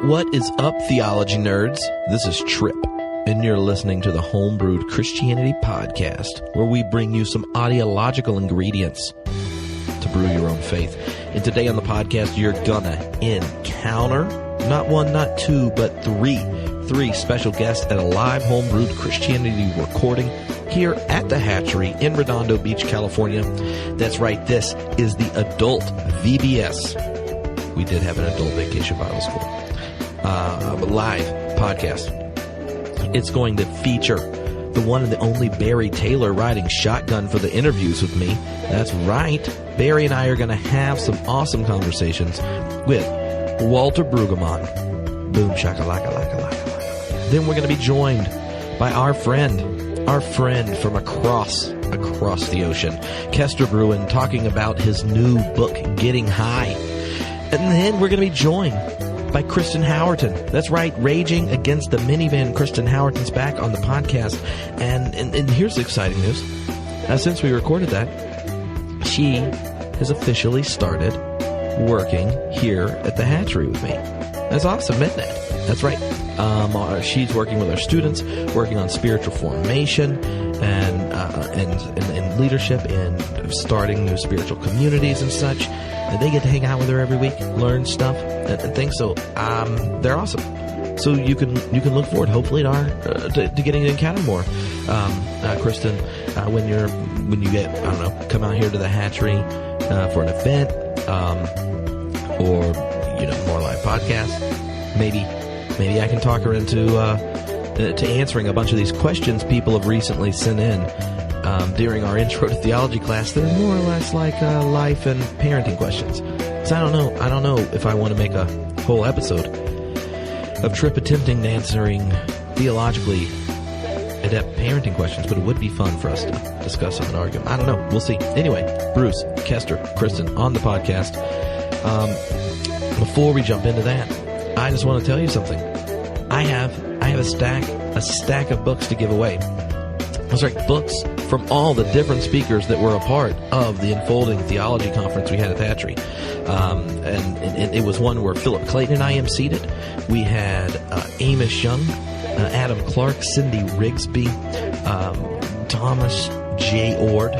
What is up, theology nerds? This is Tripp, and you're listening to the Homebrewed Christianity podcast, where we bring you some audiological ingredients to brew your own faith. And today on the podcast, you're gonna encounter not one, not two, but three special guests at a live Homebrewed Christianity recording here at the Hatchery in Redondo Beach, California. That's right, this is the adult VBS. We did have an adult vacation Bible school. Live podcast. It's going to feature the one and the only Barry Taylor riding shotgun for the interviews with me. That's right. Barry and I are going to have some awesome conversations with Walter Brueggemann. Boom, shakalaka, laka, laka. Then we're going to be joined by our friend from across the ocean, Kester Brewin, talking about his new book, Getting High. And then we're going to be joined by Kristen Howerton. That's right, Raging Against the Minivan. Kristen Howerton's back on the podcast. And here's the exciting news. Since we recorded that, she has officially started working here at the Hatchery with me. That's awesome, isn't it? That's right. She's working with our students, working on spiritual formation and leadership and starting new spiritual communities and such. And they get to hang out with her every week, learn stuff and things. So they're awesome. So you can look forward, hopefully, to getting to encounter more, Kristen, when you get, I don't know, come out here to the Hatchery for an event, or more live podcasts. Maybe I can talk her into to answering a bunch of these questions people have recently sent in during our Intro to Theology class. They're more or less like life and parenting questions. So I don't know if I want to make a whole episode of Tripp attempting to answering theologically adept parenting questions, but it would be fun for us to discuss them and argue. I don't know. We'll see. Anyway, Bruce, Kester, Kristen on the podcast. Before we jump into that, I just want to tell you something. I have a stack of books to give away. Those are books from all the different speakers that were a part of the Unfolding Theology Conference we had at Hatchery. And it was one where Philip Clayton and I emceed it. We had Amos Young, Adam Clark, Cindy Rigsby, Thomas J. Ord,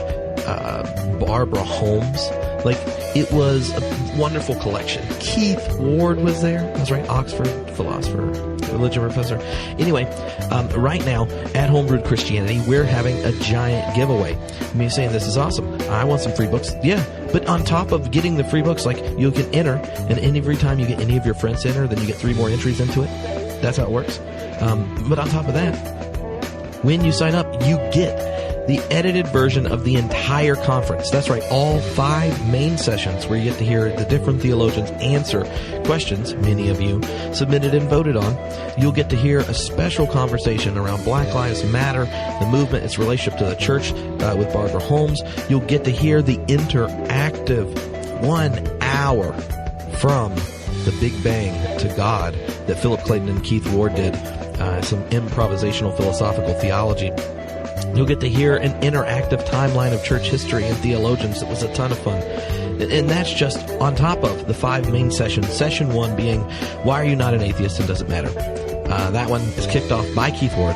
Barbara Holmes. Like, it was a wonderful collection. Keith Ward was there. That's right, Oxford philosopher, religion professor. Anyway, right now at Homebrewed Christianity, we're having a giant giveaway. Me saying this is awesome. I want some free books. Yeah, but on top of getting the free books, like, you can enter, and every time you get any of your friends to enter, then you get 3 more entries into it. That's how it works. But on top of that, when you sign up, you get the edited version of the entire conference. That's right, all 5 main sessions where you get to hear the different theologians answer questions many of you submitted and voted on. You'll get to hear a special conversation around Black Lives Matter, the movement, its relationship to the church, with Barbara Holmes. You'll get to hear the interactive 1 hour from the Big Bang to God that Philip Clayton and Keith Ward did, some improvisational philosophical theology. You'll get to hear an interactive timeline of church history and theologians. It was a ton of fun. And that's just on top of the 5 main sessions. Session 1 being, Why Are You Not an Atheist and Does It Matter? That one is kicked off by Keith Ward,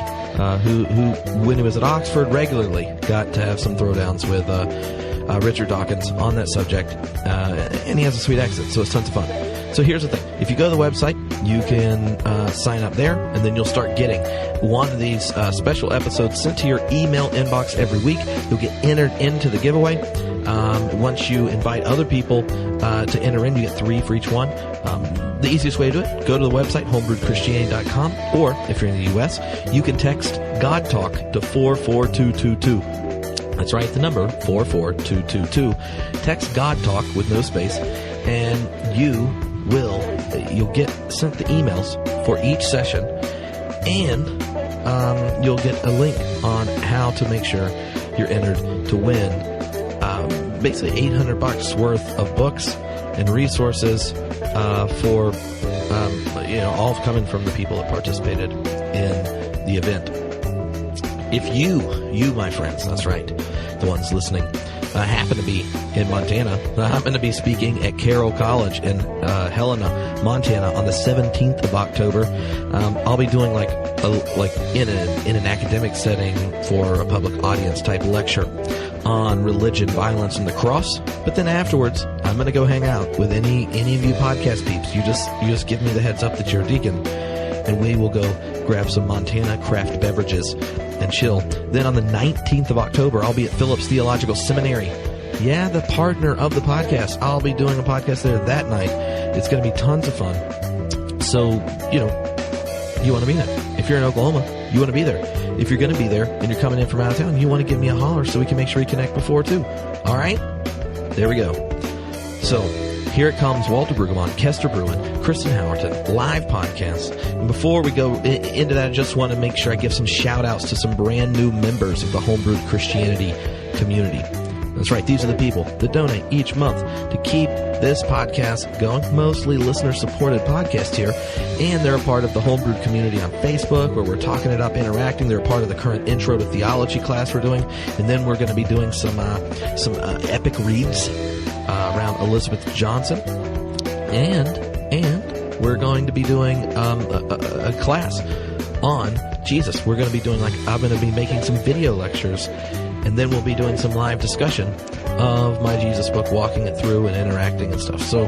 who when he was at Oxford, regularly got to have some throwdowns with Richard Dawkins on that subject. And he has a sweet accent, so it's tons of fun. So here's the thing. If you go to the website, you can sign up there, and then you'll start getting one of these special episodes sent to your email inbox every week. You'll get entered into the giveaway. Once you invite other people to enter in, you get 3 for each one. The easiest way to do it, go to the website, homebrewedchristianity.com, or if you're in the U.S., you can text God Talk to 44222. That's right, the number 44222. Text God Talk with no space, and you'll get sent the emails for each session, and you'll get a link on how to make sure you're entered to win basically $800 worth of books and resources for all coming from the people that participated in the event. If you my friends, that's right, the ones listening, happen to be in Montana. I'm going to be speaking at Carroll College in Helena, Montana on the 17th of October. I'll be doing like in an academic setting for a public audience type lecture on religion, violence, and the cross. But then afterwards, I'm going to go hang out with any of you podcast peeps. You just give me the heads up that you're a deacon, and we will go grab some Montana craft beverages and chill. Then on the 19th of October, I'll be at Phillips Theological Seminary. Yeah, the partner of the podcast. I'll be doing a podcast there that night. It's going to be tons of fun. So, you want to be there. If you're in Oklahoma, you want to be there. If you're going to be there and you're coming in from out of town, you want to give me a holler so we can make sure we connect before too. All right? There we go. So here it comes, Walter Brueggemann, Kester Brewin, Kristen Howerton, live podcast. And before we go into that, I just want to make sure I give some shout-outs to some brand new members of the Homebrewed Christianity community. That's right, these are the people that donate each month to keep this podcast going, mostly listener-supported podcast here, and they're a part of the Homebrewed community on Facebook, where we're talking it up, interacting. They're a part of the current Intro to Theology class we're doing, and then we're going to be doing some epic reads around Elizabeth Johnson, and we're going to be doing a class on Jesus. We're going to be doing I'm going to be making some video lectures, and then we'll be doing some live discussion of my Jesus book, walking it through and interacting and stuff. So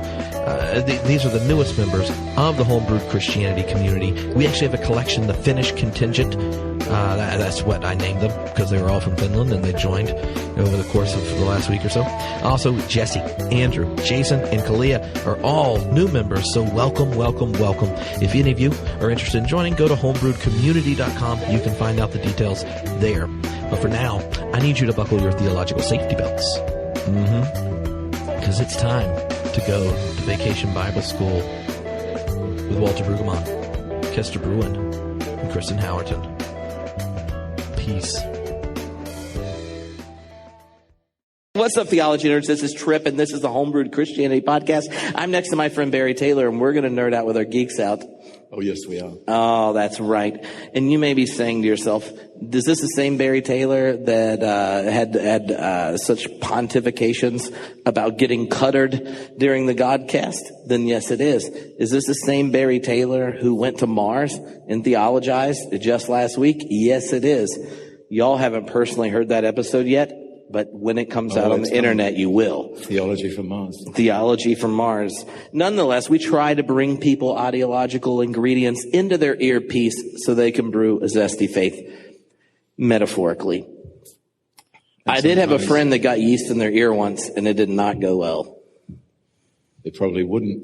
these are the newest members of the Homebrewed Christianity community. We actually have a collection, the Finnish Contingent. That's what I named them, because they were all from Finland and they joined over the course of the last week or so. Also, Jesse, Andrew, Jason, and Kalia are all new members, so welcome, welcome, welcome. If any of you are interested in joining, go to homebrewedcommunity.com. You can find out the details there. But for now, I need you to buckle your theological safety belts. Because it's time to go to Vacation Bible School with Walter Brueggemann, Kester Brewin, and Kristen Howerton. Peace. What's up, theology nerds? This is Tripp, and this is the Homebrewed Christianity podcast. I'm next to my friend Barry Taylor, and we're going to nerd out with our geeks out. Oh, yes, we are. Oh, that's right. And you may be saying to yourself, is this the same Barry Taylor that had such pontifications about getting cuttered during the Godcast? Then yes, it is. Is this the same Barry Taylor who went to Mars and theologized just last week? Yes, it is. Y'all haven't personally heard that episode yet, but when it comes out on the internet, you will. Theology from Mars. Theology from Mars. Nonetheless, we try to bring people ideological ingredients into their earpiece so they can brew a zesty faith, metaphorically. I did have a friend that got yeast in their ear once, and it did not go well. It probably wouldn't.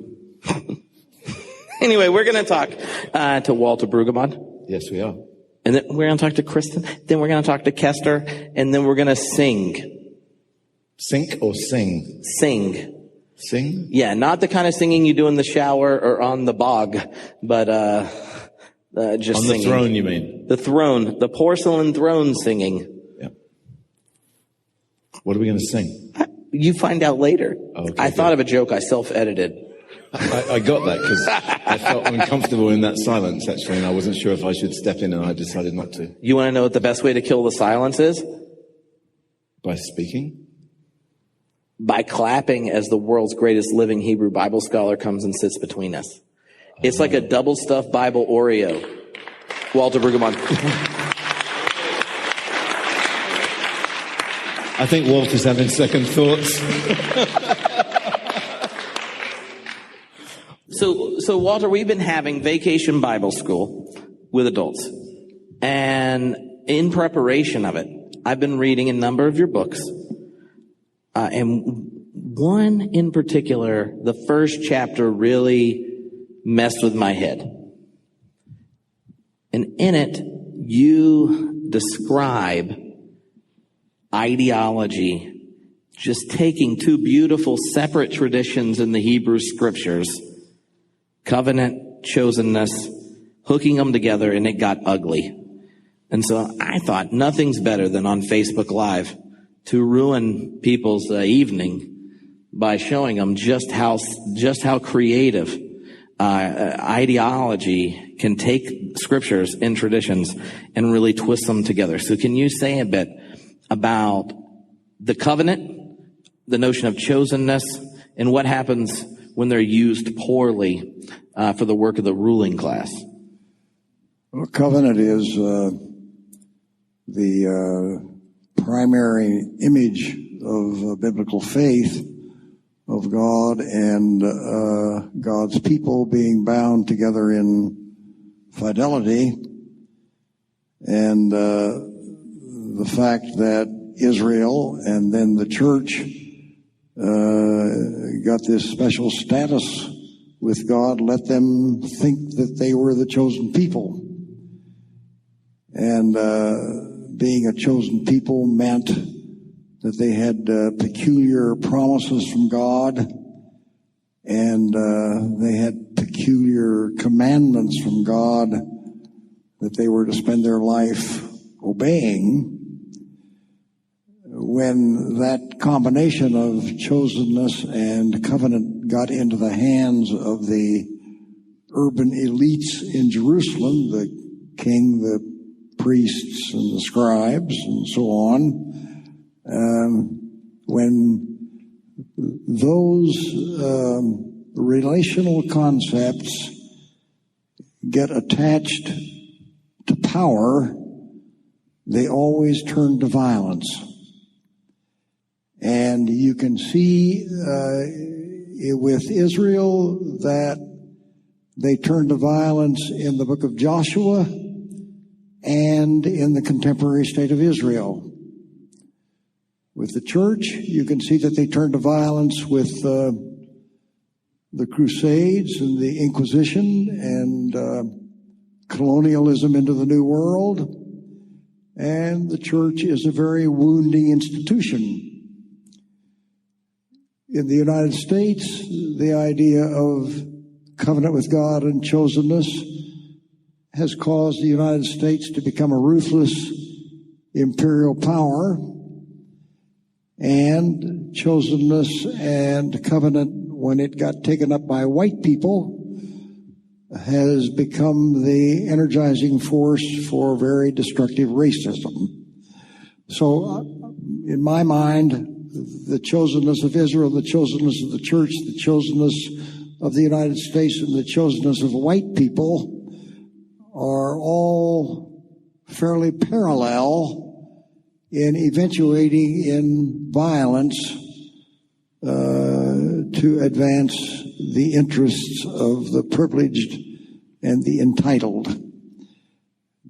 Anyway, we're going to talk to Walter Brueggemann. Yes, we are. And then we're going to talk to Kristen. Then we're going to talk to Kester. And then we're going to sing. Sink or sing? Sing. Sing? Yeah, not the kind of singing you do in the shower or on the bog, but just on singing. The throne, you mean? The throne. The porcelain throne singing. Yeah. What are we going to sing? You find out later. Okay, I thought of a joke I self-edited. I got that because I felt uncomfortable in that silence, actually, and I wasn't sure if I should step in, and I decided not to. You want to know what the best way to kill the silence is? By speaking? By clapping as the world's greatest living Hebrew Bible scholar comes and sits between us. It's like a double-stuffed Bible Oreo. Walter Brueggemann. I think Walter's having second thoughts. So Walter, we've been having Vacation Bible School with adults. And in preparation of it, I've been reading a number of your books. And one in particular, the first chapter really messed with my head. And in it, you describe ideology, just taking two beautiful separate traditions in the Hebrew scriptures, covenant, chosenness, hooking them together, and it got ugly. And so I thought nothing's better than on Facebook Live to ruin people's evening by showing them just how creative ideology can take scriptures and traditions and really twist them together. So can you say a bit about the covenant the notion of chosenness and what happens when they're used poorly for the work of the ruling class? Well, covenant is the primary image of biblical faith of God and God's people being bound together in fidelity, and the fact that Israel and then the church got this special status with God, let them think that they were the chosen people. And being a chosen people meant that they had peculiar promises from God, and they had peculiar commandments from God that they were to spend their life obeying. When that combination of chosenness and covenant got into the hands of the urban elites in Jerusalem, the king, the priests, and the scribes, and so on, when those relational concepts get attached to power, they always turn to violence. And you can see with Israel that they turned to violence in the book of Joshua and in the contemporary state of Israel. With the church, you can see that they turned to violence with the Crusades and the Inquisition and colonialism into the New World. And the church is a very wounding institution. In the United States, the idea of covenant with God and chosenness has caused the United States to become a ruthless imperial power, and chosenness and covenant, when it got taken up by white people, has become the energizing force for very destructive racism. So, in my mind, the chosenness of Israel, the chosenness of the church, the chosenness of the United States, and the chosenness of white people are all fairly parallel in eventuating in violence to advance the interests of the privileged and the entitled.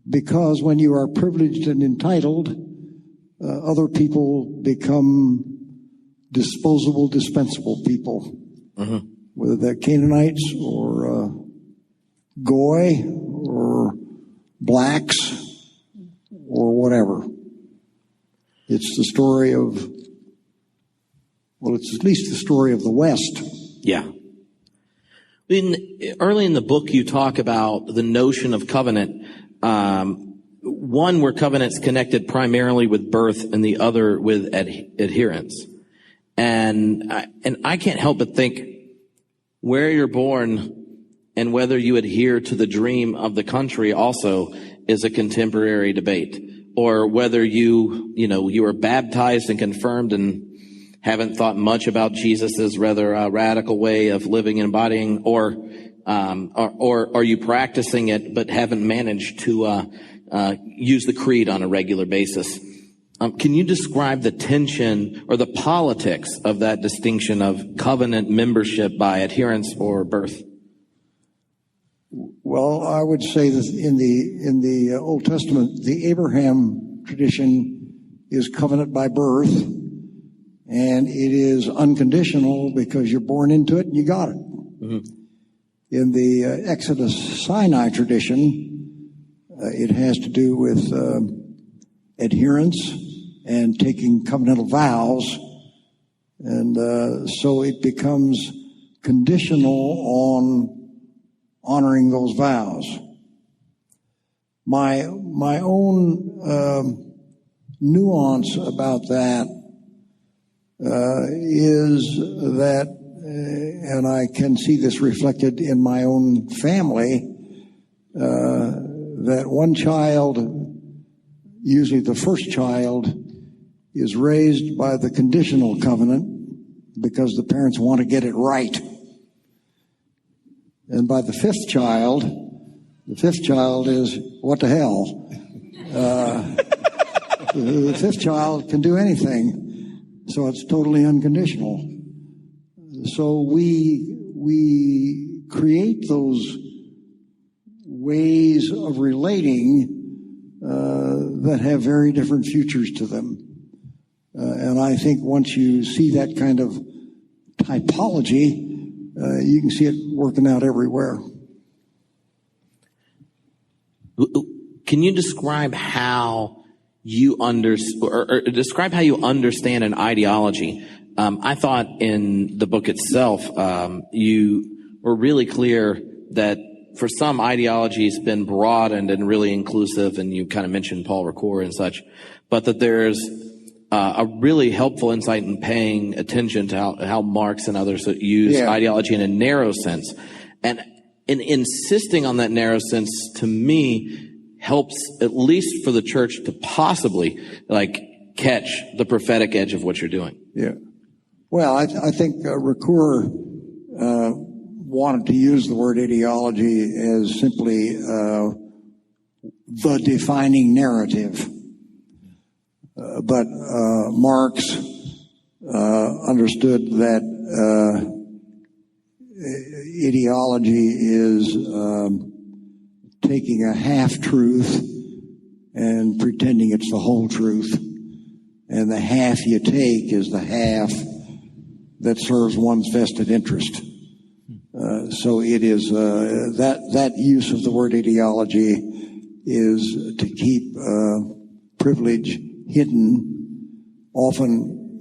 Because when you are privileged and entitled, other people become disposable, dispensable people, whether they're Canaanites or Goy or blacks or whatever. It's the story of, well, it's at least the story of the West. Yeah. Early in the book, you talk about the notion of covenant. One where covenant's connected primarily with birth, and the other with adherence. And I can't help but think where you're born and whether you adhere to the dream of the country also is a contemporary debate. Or whether you were baptized and confirmed and haven't thought much about Jesus's rather radical way of living and embodying, or are you practicing it but haven't managed to use the creed on a regular basis? Can you describe the tension or the politics of that distinction of covenant membership by adherence or birth? Well, I would say that in the Old Testament, the Abraham tradition is covenant by birth, and it is unconditional because you're born into it and you got it. Mm-hmm. In the Exodus Sinai tradition, it has to do with adherence and taking covenantal vows, and so it becomes conditional on honoring those vows. My own nuance about that is that, and I can see this reflected in my own family, that one child, usually the first child, is raised by the conditional covenant, because the parents want to get it right. And by the fifth child is, what the hell? The fifth child can do anything, so it's totally unconditional. So we create those ways of relating that have very different futures to them. And I think once you see that kind of typology, you can see it working out everywhere. Can you describe how you describe how you understand an ideology? I thought in the book itself, you were really clear that for some, ideology has been broadened and really inclusive, and you kind of mentioned Paul Ricoeur and such, but that there's a really helpful insight in paying attention to how Marx and others use ideology in a narrow sense. And in insisting on that narrow sense, to me, helps, at least for the church, to possibly catch the prophetic edge of what you're doing. Yeah. Well, I think Ricoeur wanted to use the word ideology as simply the defining narrative. But Marx understood that ideology is taking a half-truth and pretending it's the whole truth. And the half you take is the half that serves one's vested interest. So it is that use of the word ideology is to keep privilege hidden, often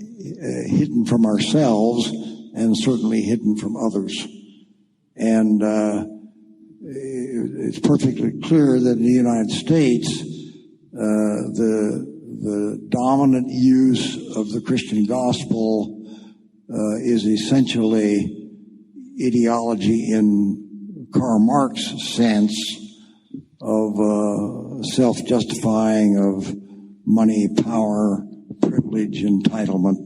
hidden from ourselves, and certainly hidden from others. And it's perfectly clear that in the United States, the dominant use of the Christian gospel is essentially ideology in Karl Marx's sense of self-justifying, of money, power, privilege, entitlement,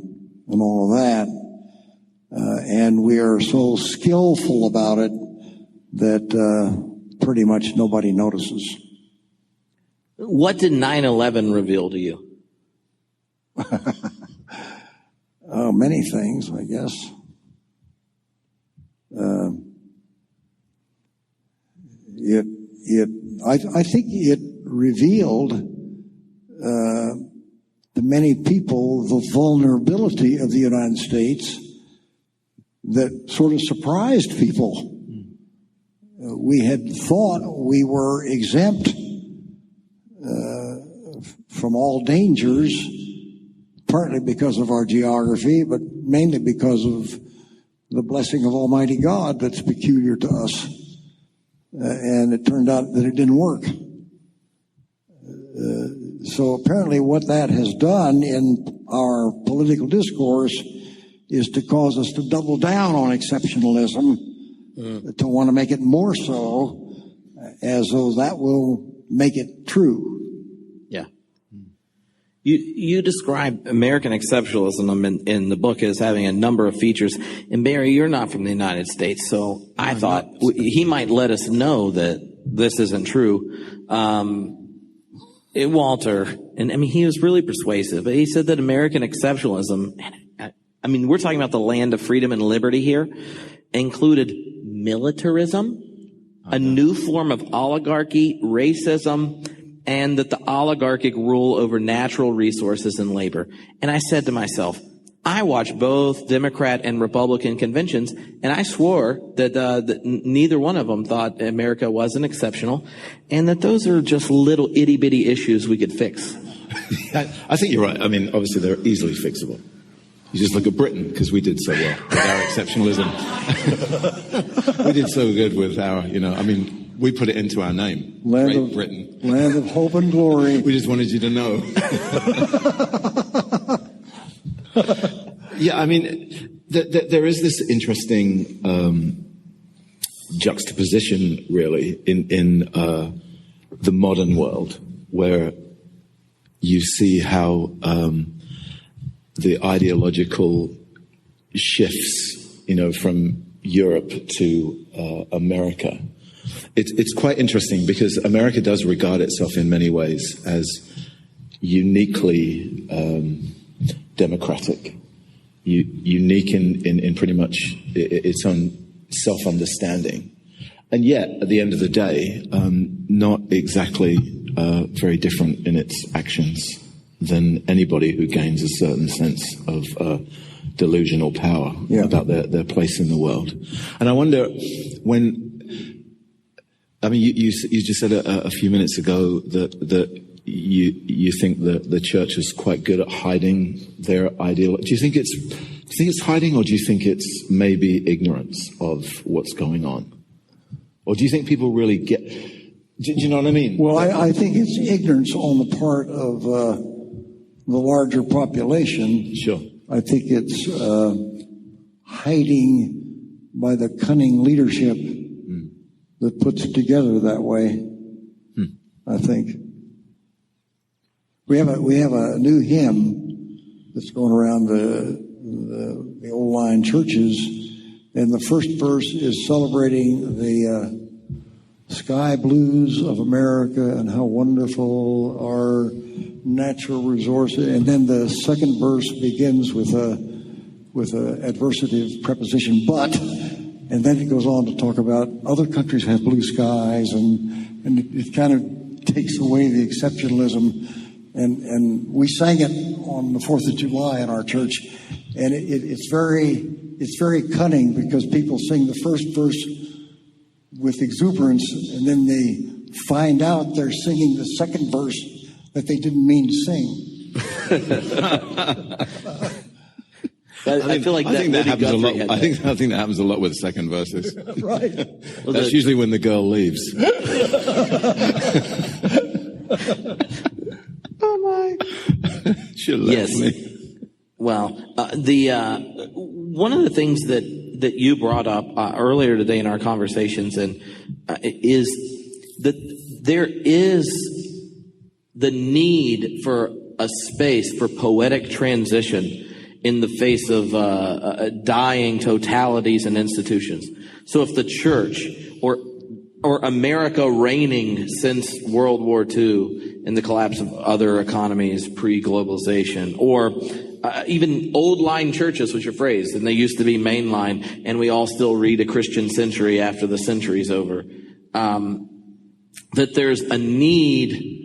and all of that. And we are so skillful about it that pretty much nobody notices. What did 9/11 reveal to you? Many things, I guess. I think it revealed to many people the vulnerability of the United States that sort of surprised people. We had thought we were exempt from all dangers, partly because of our geography, but mainly because of the blessing of Almighty God that's peculiar to us. And it turned out that it didn't work. So apparently what that has done in our political discourse is to cause us to double down on exceptionalism, to want to make it more so, as though that will make it true. Yeah. You describe American exceptionalism in the book as having a number of features. And Barry, you're not from the United States, so I thought he might let us know that this isn't true. Walter, and I mean, he was really persuasive, but he said that American exceptionalism, I mean, we're talking about the land of freedom and liberty here, included militarism, a new form of oligarchy, racism, and that the oligarchic rule over natural resources and labor. And I said to myself, I watched both Democrat and Republican conventions, and I swore that neither one of them thought America wasn't exceptional, and that those are just little itty-bitty issues we could fix. I think you're right. I mean, obviously they're easily fixable. You just look at Britain, because we did so well with our exceptionalism. We did so good with our, I mean, we put it into our name. Great Britain. Land of hope and glory. We just wanted you to know. Yeah, I mean, there is this interesting juxtaposition, really, in the modern world, where you see how the ideological shifts, from Europe to America. It's quite interesting because America does regard itself in many ways as uniquely democratic, unique in pretty much its own self-understanding. And yet, at the end of the day, not exactly very different in its actions than anybody who gains a certain sense of delusional power about their place in the world. And I wonder you just said a few minutes ago that you think that the church is quite good at hiding their ideology. Do you think it's hiding, or do you think it's maybe ignorance of what's going on? Or do you think people really get... Do you know what I mean? Well, I think it's ignorance on the part of the larger population. Sure. I think it's hiding by the cunning leadership that puts it together that way. I think. We have a new hymn that's going around the old line churches, and the first verse is celebrating the sky blues of America and how wonderful our natural resources. And then the second verse begins with a adversative preposition, but, and then it goes on to talk about other countries have blue skies, and it kind of takes away the exceptionalism. And we sang it on the 4th of July in our church, and it's very cunning because people sing the first verse with exuberance, and then they find out they're singing the second verse that they didn't mean to sing. I feel like that happens a lot. I think that happens a lot with second verses. Right. That's usually when the girl leaves. Oh my! She left me. Well, one of the things that you brought up earlier today in our conversations, and is that there is the need for a space for poetic transition in the face of dying totalities and institutions. So if the church or America reigning since World War II and the collapse of other economies pre-globalization, or even old line churches, which are phrased, and they used to be mainline, and we all still read a Christian century after the century's over, that there's a need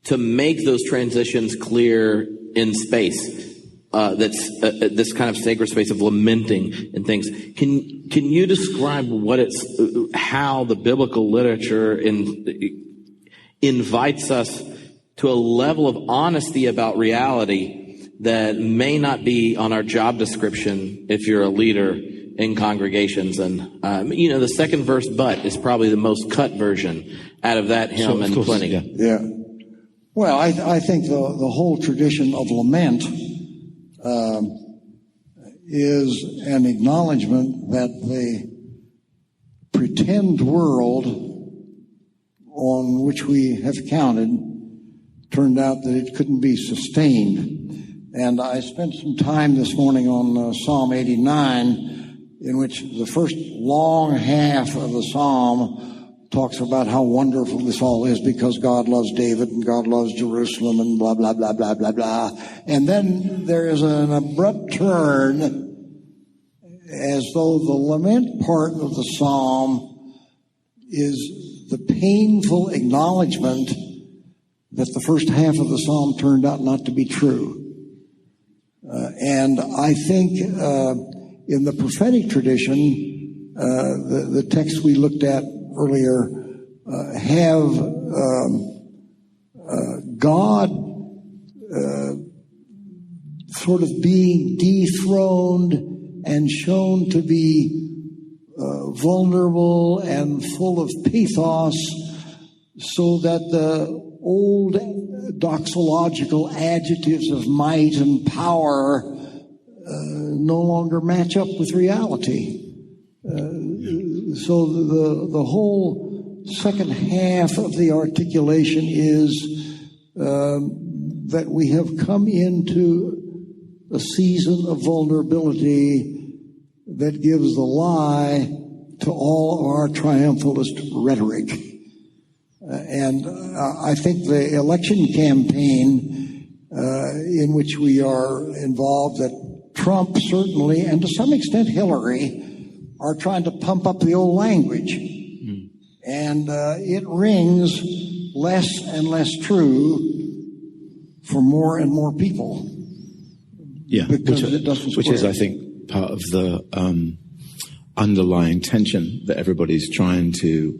to make those transitions clear in space. That's this kind of sacred space of lamenting and things. Can you describe how the biblical literature invites us to a level of honesty about reality that may not be on our job description if you're a leader in congregations? And the second verse "but" is probably the most cut version out of that hymn, and plenty. Yeah. Well, I think the whole tradition of lament is an acknowledgement that the pretend world on which we have counted turned out that it couldn't be sustained. And I spent some time this morning on Psalm 89, in which the first long half of the psalm talks about how wonderful this all is because God loves David and God loves Jerusalem and blah, blah, blah, blah, blah, blah. And then there is an abrupt turn as though the lament part of the psalm is the painful acknowledgement that the first half of the psalm turned out not to be true. And I think in the prophetic tradition, the text we looked at earlier have God sort of being dethroned and shown to be vulnerable and full of pathos, so that the old doxological adjectives of might and power no longer match up with reality. So the whole second half of the articulation is that we have come into a season of vulnerability that gives the lie to all of our triumphalist rhetoric. And I think the election campaign in which we are involved, that Trump certainly, and to some extent Hillary, are trying to pump up the old language. And it rings less and less true for more and more people. Yeah, which is, I think, part of the underlying tension that everybody's trying to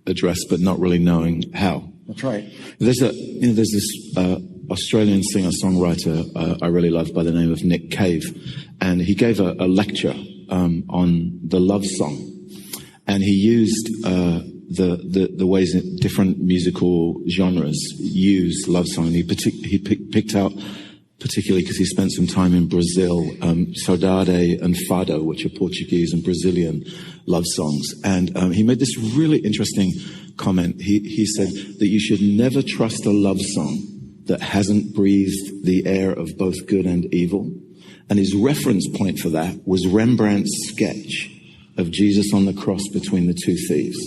address, but not really knowing how. That's right. There's this Australian singer-songwriter I really love by the name of Nick Cave, and he gave a lecture on the love song, and he used the ways that different musical genres use love song. And he picked out, particularly because he spent some time in Brazil, saudade and fado, which are Portuguese and Brazilian love songs. And he made this really interesting comment. He said that you should never trust a love song that hasn't breathed the air of both good and evil. And his reference point for that was Rembrandt's sketch of Jesus on the cross between the two thieves.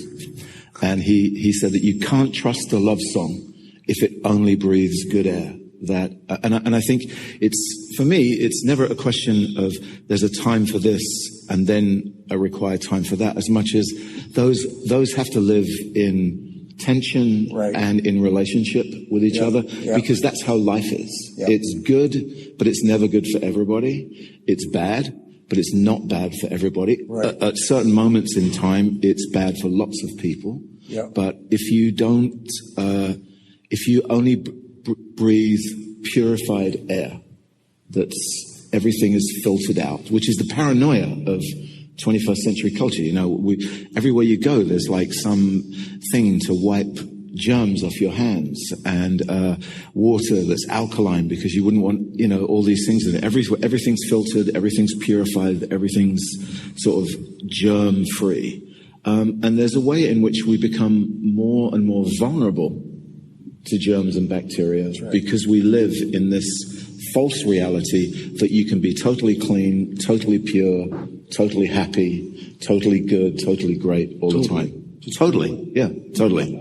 And he said that you can't trust a love song if it only breathes good air. And I think for me, it's never a question of there's a time for this and then a required time for that, as much as those have to live in tension and in relationship with each other, because that's how life is. It's good, but it's never good for everybody. It's bad, but it's not bad for everybody. At certain moments in time, it's bad for lots of people. But if you don't, if you only breathe purified air, that's everything is filtered out, which is the paranoia of 21st century culture. You know, everywhere you go, there's like some thing to wipe germs off your hands, and water that's alkaline because you wouldn't want, all these things in it. Everything's filtered, everything's purified, everything's sort of germ free. And there's a way in which we become more and more vulnerable to germs and bacteria because we live in this false reality that you can be totally clean, totally pure, totally happy, totally good, totally great all the time. Totally. Yeah, totally.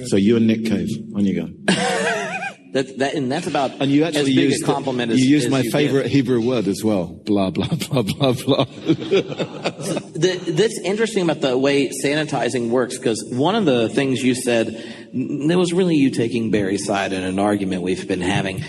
So you and Nick Cave, on you go. That's about and you actually as big a compliment as you use as my you favorite get. Hebrew word as well. Blah, blah, blah, blah, blah. That's interesting about the way sanitizing works, because one of the things you said, that was really you taking Barry's side in an argument we've been having,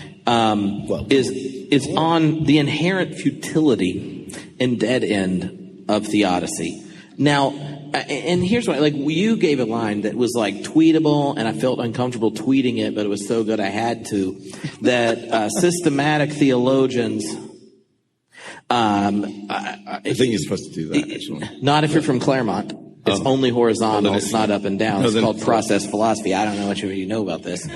is on the inherent futility and dead end of theodicy. Now, and here's why, you gave a line that was tweetable, and I felt uncomfortable tweeting it, but it was so good I had to, that systematic theologians, I think you're supposed to do that, actually. Not if you're from Claremont. It's only horizontal, it's not up and down. It's called process philosophy. I don't know what you know about this.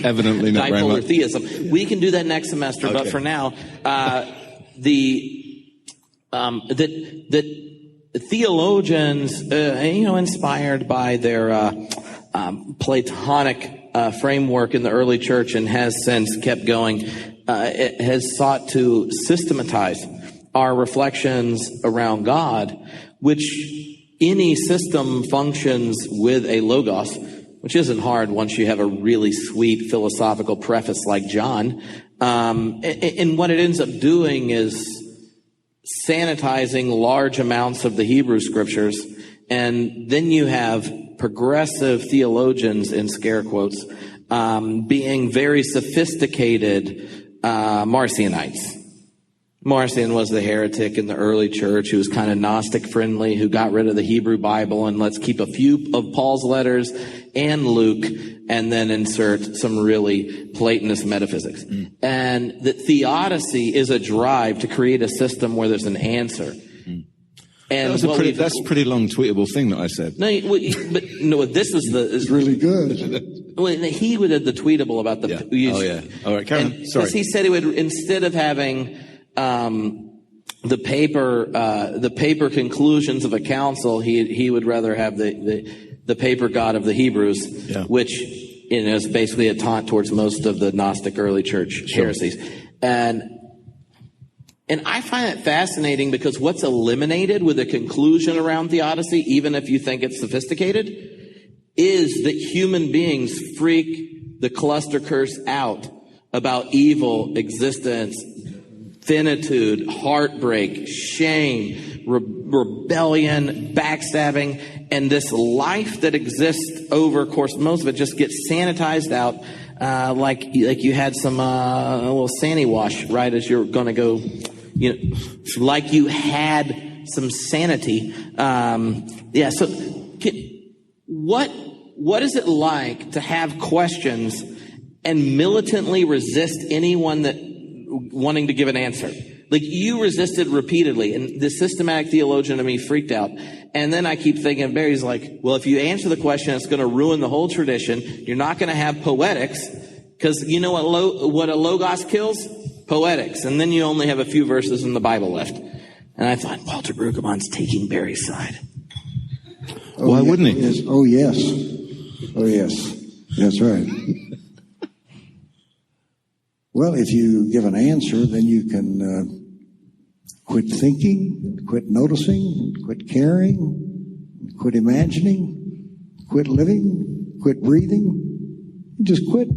Evidently not very bipolar much. theism. We can do that next semester, but for now, that theologians, inspired by their Platonic framework in the early church, and has since kept going, it has sought to systematize our reflections around God, which any system functions with a logos, which isn't hard once you have a really sweet philosophical preface like John. And what it ends up doing is sanitizing large amounts of the Hebrew scriptures, and then you have progressive theologians, in scare quotes, being very sophisticated Marcionites. Marcion was the heretic in the early church who was kind of Gnostic friendly, who got rid of the Hebrew Bible and let's keep a few of Paul's letters and Luke and then insert some really Platonist metaphysics. And that theodicy is a drive to create a system where there's an answer. And that's a pretty long tweetable thing that I said. No, but no, this was It's really good. Well, he did the tweetable about the. Yeah. Oh yeah. All right, Karen. Sorry. Because he said he would, instead of having the paper conclusions of a council, he would rather have the paper God of the Hebrews, which it's basically a taunt towards most of the Gnostic early church heresies. And I find it fascinating because what's eliminated with a conclusion around theodicy, even if you think it's sophisticated, is that human beings freak the cluster curse out about evil, existence, finitude, heartbreak, shame, rebellion, backstabbing, and this life that exists over, of course, most of it just gets sanitized out, like you had some a little sandy wash right as you're going to go, like you had some sanity. So what is it like to have questions and militantly resist anyone that wanting to give an answer? Like, you resisted repeatedly, and the systematic theologian in me freaked out. And then I keep thinking, Barry's like, well, if you answer the question, it's going to ruin the whole tradition. You're not going to have poetics, because you know what a logos kills? Poetics. And then you only have a few verses in the Bible left. And I thought, Walter Brueggemann's taking Barry's side. Why wouldn't he? Yes. Oh, yes. Oh, yes. That's right. Well, if you give an answer, then you can quit thinking, quit noticing, quit caring, quit imagining, quit living, quit breathing. You just quit.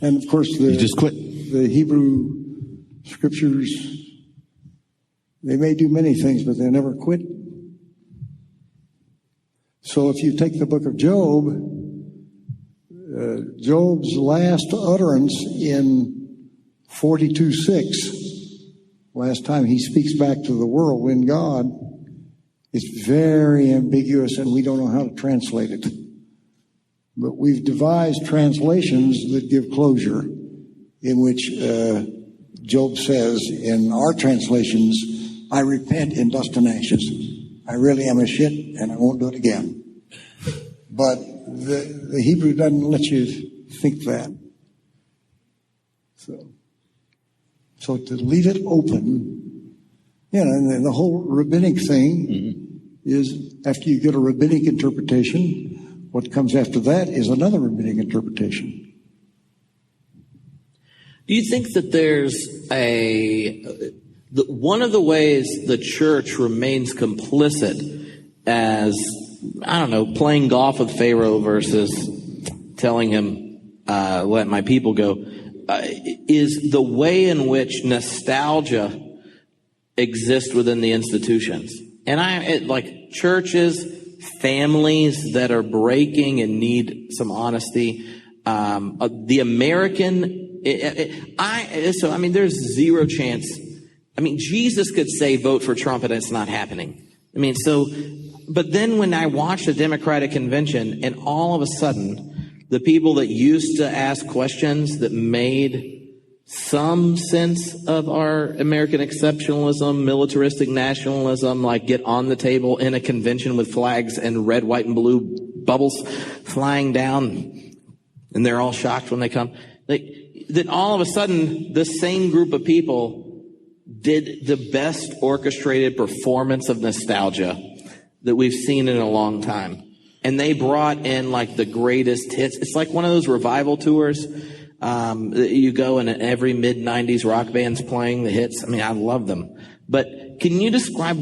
And of course, you just quit. The Hebrew scriptures, they may do many things, but they never quit. So if you take the book of Job, Job's last utterance in 42:6, last time he speaks back to the whirlwind God, is very ambiguous, and we don't know how to translate it. But we've devised translations that give closure, in which Job says, in our translations, I repent in dust and ashes. I really am a shit, and I won't do it again. But the Hebrew doesn't let you think that. So to leave it open, and the whole rabbinic thing is, after you get a rabbinic interpretation, what comes after that is another rabbinic interpretation. Do you think that there's one of the ways the church remains complicit as, playing golf with Pharaoh versus telling him, let my people go, is the way in which nostalgia exists within the institutions. And like churches, families that are breaking and need some honesty. The American, there's zero chance. Jesus could say vote for Trump and it's not happening. But then when I watched the Democratic convention, and all of a sudden, the people that used to ask questions that made some sense of our American exceptionalism, militaristic nationalism, like get on the table in a convention with flags and red, white, and blue bubbles flying down, and they're all shocked when they come. Then all of a sudden, the same group of people did the best orchestrated performance of nostalgia that we've seen in a long time. And they brought in like the greatest hits. It's like one of those revival tours. You go and every mid-90s rock band's playing the hits. I love them. But can you describe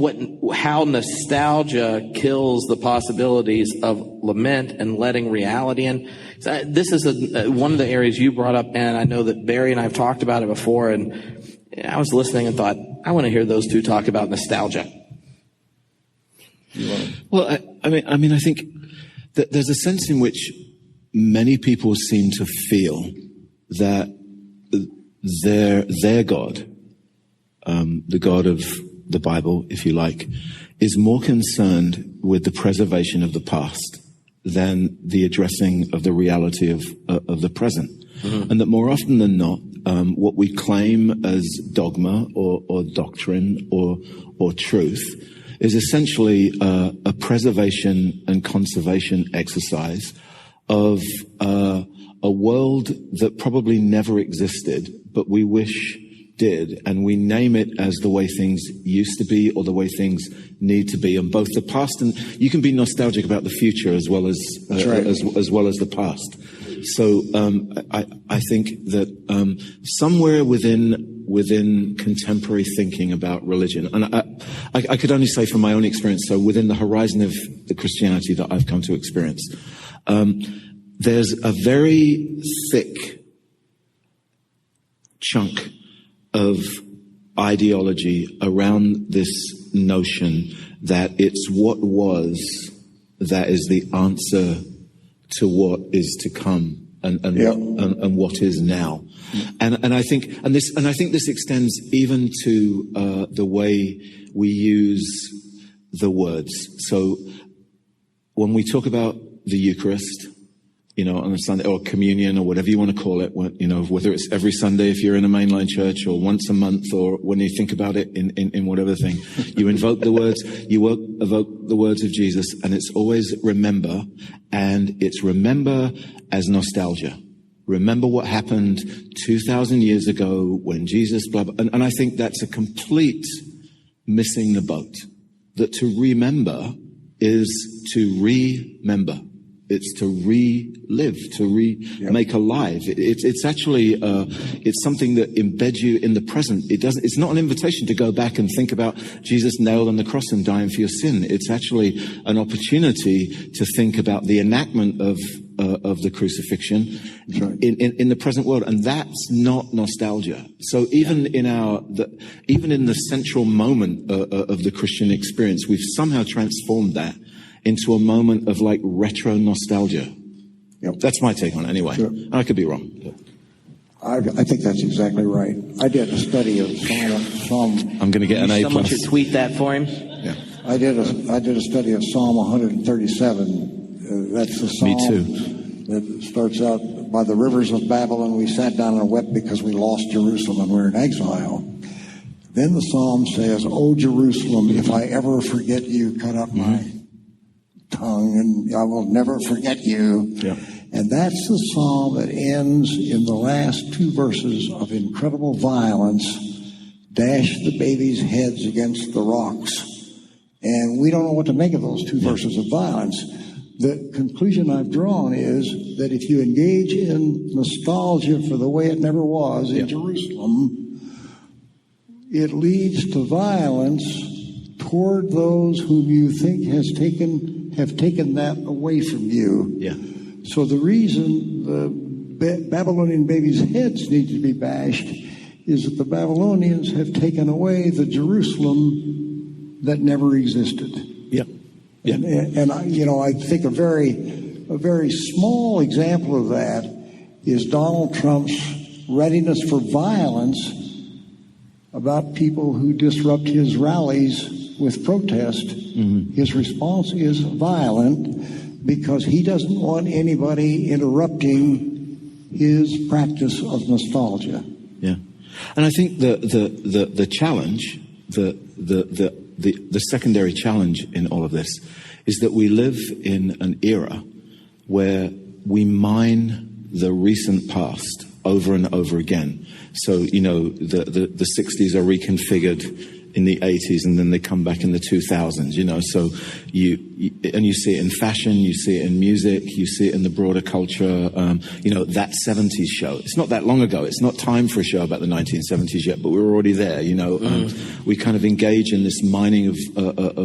how nostalgia kills the possibilities of lament and letting reality in? This is one of the areas you brought up, and I know that Barry and I have talked about it before, and I was listening and thought, I want to hear those two talk about nostalgia. Well, I think that there's a sense in which many people seem to feel that their God, the God of the Bible, if you like, is more concerned with the preservation of the past than the addressing of the reality of the present. Mm-hmm. And that more often than not, what we claim as dogma or doctrine or truth is essentially a preservation and conservation exercise of a world that probably never existed, but we wish did, and we name it as the way things used to be or the way things need to be, and both the past and you can be nostalgic about the future as well as as well as the past. So I think that somewhere within contemporary thinking about religion, and I could only say from my own experience, so within the horizon of the Christianity that I've come to experience, there's a very thick chunk of ideology around this notion that it's what was that is the answer to what is to come and what is now. And I think this extends even to the way we use the words. So when we talk about the Eucharist, on a Sunday, or communion, or whatever you want to call it, whether it's every Sunday if you're in a mainline church, or once a month, or when you think about it in whatever thing, you invoke the words, evoke the words of Jesus, and it's always remember, and it's remember as nostalgia. Remember what happened 2,000 years ago when Jesus, blah, blah, and I think that's a complete missing the boat. That to remember is to remember. It's to relive, to make alive. It's actually, it's something that embeds you in the present. It's not an invitation to go back and think about Jesus nailed on the cross and dying for your sin. It's actually an opportunity to think about the enactment of the crucifixion in the present world. And that's not nostalgia. So even in the central moment of the Christian experience, we've somehow transformed that into a moment of like retro nostalgia. That's my take on it anyway. Sure. I could be wrong. I think that's exactly right. I did a study of Psalm. I'm going to get an A+. Someone should tweet that for him. Yeah. I did a study of Psalm 137. That's the psalm. Me too. That starts out, by the rivers of Babylon we sat down and wept because we lost Jerusalem and we're in exile. Then the psalm says, "O Jerusalem, if I ever forget you, cut out my tongue, and I will never forget you." Yeah. And that's the psalm that ends in the last two verses of incredible violence. Dash the babies' heads against the rocks. And we don't know what to make of those two verses of violence. The conclusion I've drawn is that if you engage in nostalgia for the way it never was in Jerusalem, it leads to violence toward those whom you think have taken that away from you. Yeah. So the reason the Babylonian babies' heads need to be bashed is that the Babylonians have taken away the Jerusalem that never existed. Yeah. Yeah. And I think a very small example of that is Donald Trump's readiness for violence about people who disrupt his rallies with protest. Mm-hmm. His response is violent because he doesn't want anybody interrupting his practice of nostalgia. Yeah, and I think the challenge, the secondary challenge in all of this is that we live in an era where we mine the recent past over and over again. So, the 60s are reconfigured in the 80s, and then they come back in the 2000s, so you see it in fashion, you see it in music, you see it in the broader culture, that 70s show. It's not that long ago. It's not time for a show about the 1970s yet, but we're already there, we kind of engage in this mining of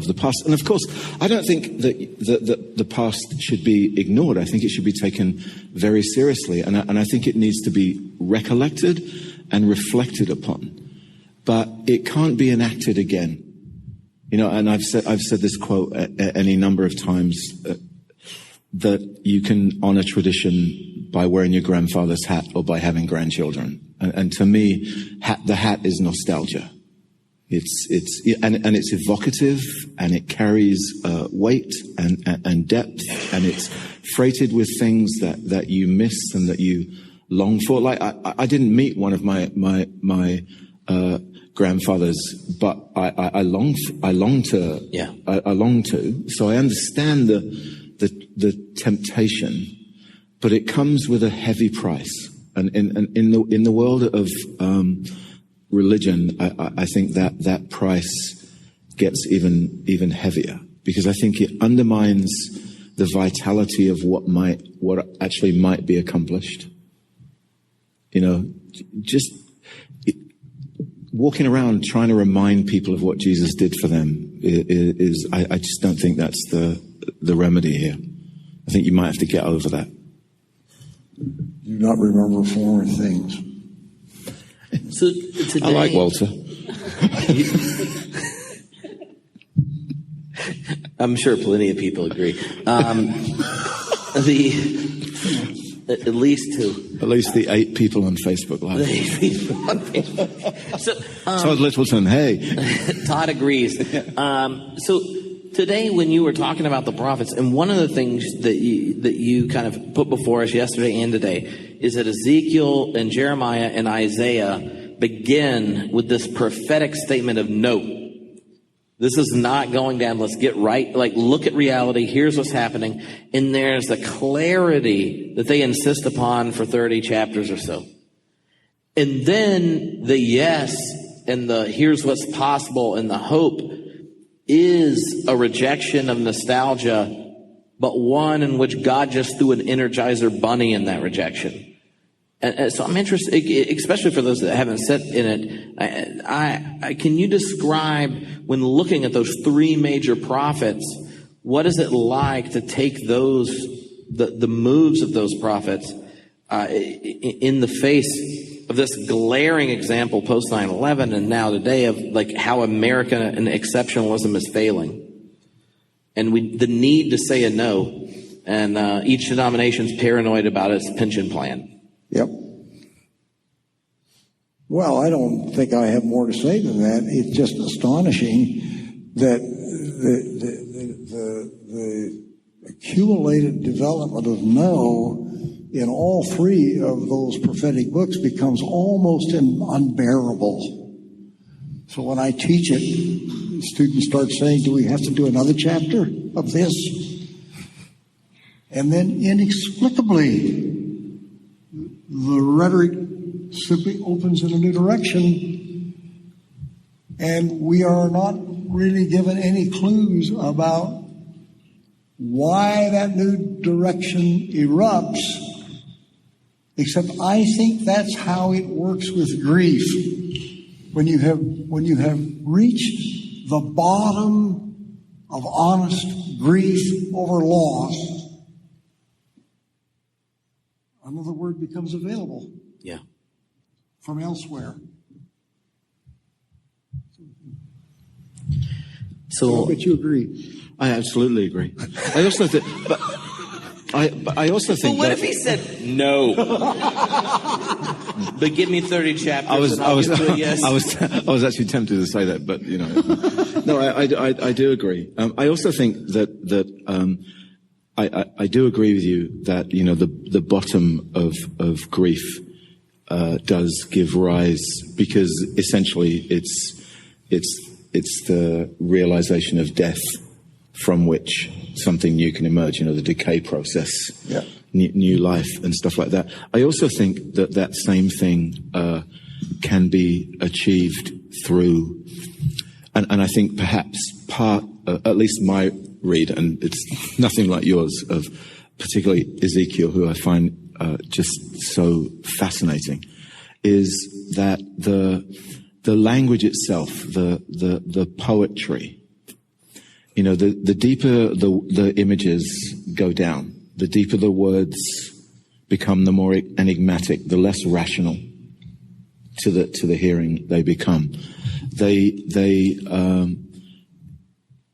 the past. And of course, I don't think that the past should be ignored. I think it should be taken very seriously. And I think it needs to be recollected and reflected upon. But it can't be enacted again, And I've said this quote any number of times that you can honor tradition by wearing your grandfather's hat or by having grandchildren. And to me, the hat is nostalgia. It's evocative, and it carries weight and depth, and it's freighted with things that you miss and that you long for. Like I didn't meet one of my grandfathers, but I long to. I long to. So I understand the temptation, but it comes with a heavy price. And in the world of religion, I think that price gets even heavier, because I think it undermines the vitality of what actually might be accomplished. Just walking around trying to remind people of what Jesus did for them is I just don't think that's the remedy here. I think you might have to get over that. Do not remember former things. So today, I like Walter. I'm sure plenty of people agree. At least two. At least the 8 people on Facebook Live. The 8 people on Facebook. So, Todd Littleton, hey. Todd agrees. So today, when you were talking about the prophets, and one of the things that you kind of put before us yesterday and today is that Ezekiel and Jeremiah and Isaiah begin with this prophetic statement of no. This is not going down. Let's get right. Like, look at reality. Here's what's happening. And there's the clarity that they insist upon for 30 chapters or so. And then the yes and the here's what's possible and the hope is a rejection of nostalgia, but one in which God just threw an Energizer bunny in that rejection. And so I'm interested, especially for those that haven't sat in it, can you describe, when looking at those 3 major prophets, what is it like to take those, the moves of those prophets in the face of this glaring example post 9/11 and now today of like how America and exceptionalism is failing, and the need to say a no, and each denomination's paranoid about its pension plan. Yep. Well, I don't think I have more to say than that. It's just astonishing that the accumulated development of no in all 3 of those prophetic books becomes almost unbearable. So when I teach it, students start saying, do we have to do another chapter of this? And then inexplicably, the rhetoric simply opens in a new direction, and we are not really given any clues about why that new direction erupts, except I think that's how it works with grief. When you have reached the bottom of honest grief over loss, another word becomes available. Yeah. From elsewhere. So, but you agree? I absolutely agree. I also think, but I also think. But what that, if he said no? But give me 30 chapters. I was actually tempted to say that, but no, I do agree. I also think that I do agree with you that the bottom of grief does give rise, because essentially it's the realization of death from which something new can emerge. The decay process, new life and stuff like that. I also think that same thing can be achieved through, and I think perhaps at least my read, and it's nothing like yours, of particularly Ezekiel, who I find just so fascinating, is that the language itself, the poetry, the deeper the images go down, the deeper the words become, the more enigmatic, the less rational to the hearing they become. They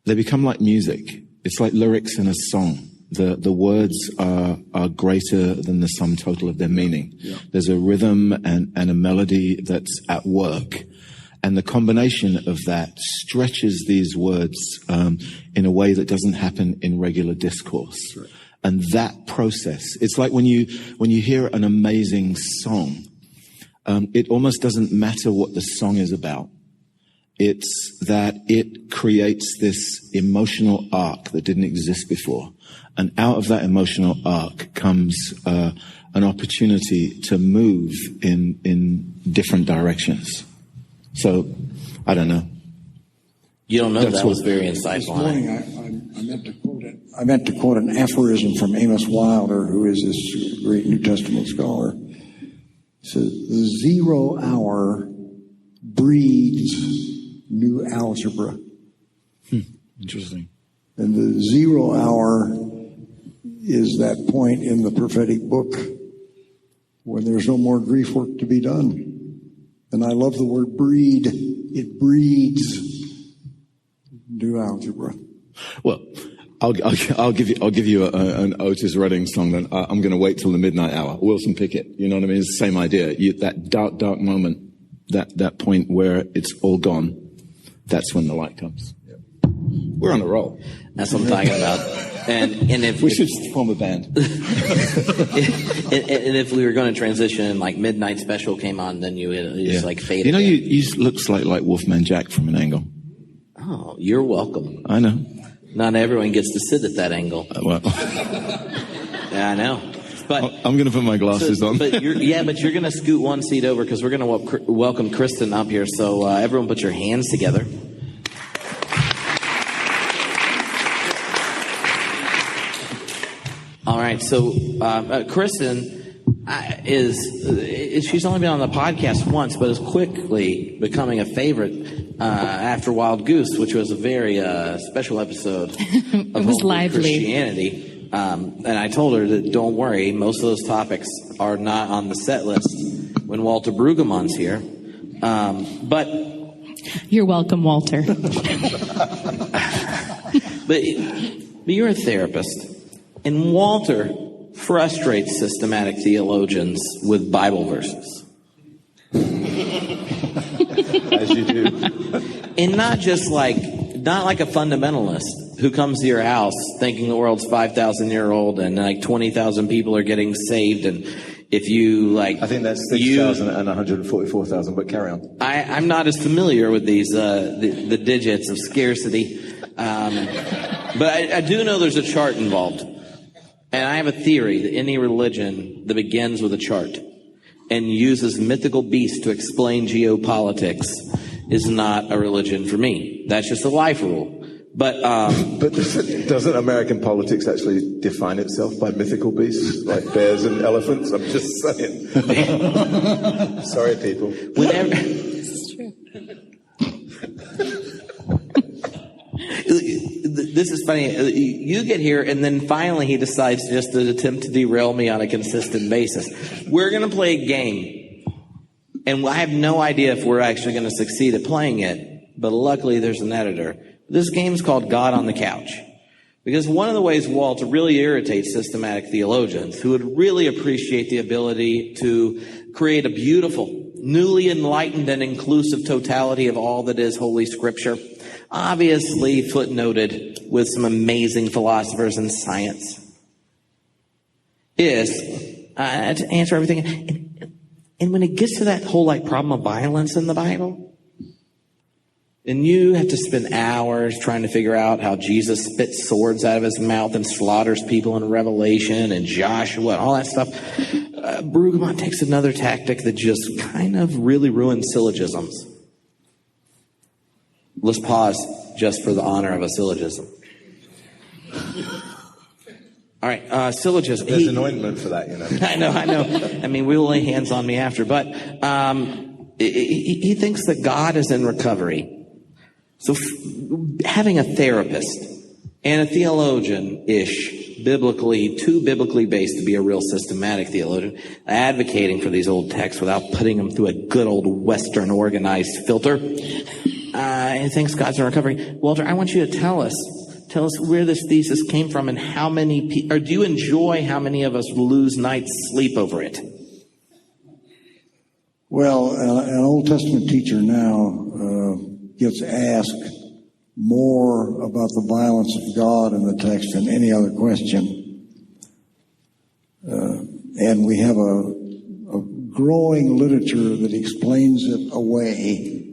become like music. It's like lyrics in a song. The words are greater than the sum total of their meaning. Yeah. There's a rhythm and a melody that's at work. And the combination of that stretches these words in a way that doesn't happen in regular discourse. Right. And that process, it's like when you hear an amazing song, it almost doesn't matter what the song is about. It's that it creates this emotional arc that didn't exist before. And out of that emotional arc comes an opportunity to move in different directions. So, I don't know. You don't know. That's that was very This insightful. morning, I meant to quote an aphorism from Amos Wilder, who is this great New Testament scholar. He says, "The 0 hour breeds new algebra." Interesting. And the 0 hour is that point in the prophetic book when there's no more grief work to be done. And I love the word breed. It breeds new algebra. Well, I'll give you an Otis Redding song. Then I'm going to wait till the midnight hour. Wilson Pickett. You know what I mean? It's the same idea. That dark moment, that point where it's all gone. That's when the light comes. We're on a roll. That's what I'm talking about. And if We should form a band. and if we were going to transition and like Midnight Special came on, then you would just like fade. You know, in. you look slightly like Wolfman Jack from an angle. Oh, you're welcome. I know. Not everyone gets to sit at that angle. Well, Yeah, I know. But I'm going to put my glasses on. but you're going to scoot one seat over because we're going to welcome Kristen up here. So everyone, put your hands together. All right, so Kristen she's only been on the podcast once, but is quickly becoming a favorite after Wild Goose, which was a very special episode It of was Holy lively. Christianity. And I told her that don't worry, most of those topics are not on the set list when Walter Brueggemann's here. But You're welcome, Walter. But you're a therapist, and Walter frustrates systematic theologians with Bible verses. As you do. And not like a fundamentalist who comes to your house thinking the world's 5,000 years old and like 20,000 people are getting saved, and if you like, I think that's 6,000 and 144,000, but carry on. I'm not as familiar with these the digits of scarcity, but I do know there's a chart involved, and I have a theory that any religion that begins with a chart and uses mythical beasts to explain geopolitics is not a religion for me. That's just a life rule. But doesn't American politics actually define itself by mythical beasts like bears and elephants? I'm just saying. Sorry, people. Whenever, This is true. this is funny. You get here, and then finally he decides just to attempt to derail me on a consistent basis. We're going to play a game, and I have no idea if we're actually going to succeed at playing it, but luckily there's an editor. This game's called God on the Couch, because one of the ways Walter really irritates systematic theologians who would really appreciate the ability to create a beautiful, newly enlightened and inclusive totality of all that is Holy Scripture, obviously footnoted with some amazing philosophers and science, is to answer everything. And when it gets to that whole problem of violence in the Bible, and you have to spend hours trying to figure out how Jesus spits swords out of his mouth and slaughters people in Revelation and Joshua and all that stuff, Brueggemann takes another tactic that just kind of really ruins syllogisms. Let's pause just for the honor of a syllogism. All right, syllogism. There's an ointment for that, you know. I know. I mean, we will lay hands on me after. But he thinks that God is in recovery. So having a therapist and a theologian-ish, too biblically based to be a real systematic theologian, advocating for these old texts without putting them through a good old Western organized filter, he thinks God's in recovery. Walter, I want you to tell us where this thesis came from and how many or do you enjoy how many of us lose night's sleep over it? Well, an Old Testament teacher now gets asked more about the violence of God in the text than any other question. And we have a growing literature that explains it away.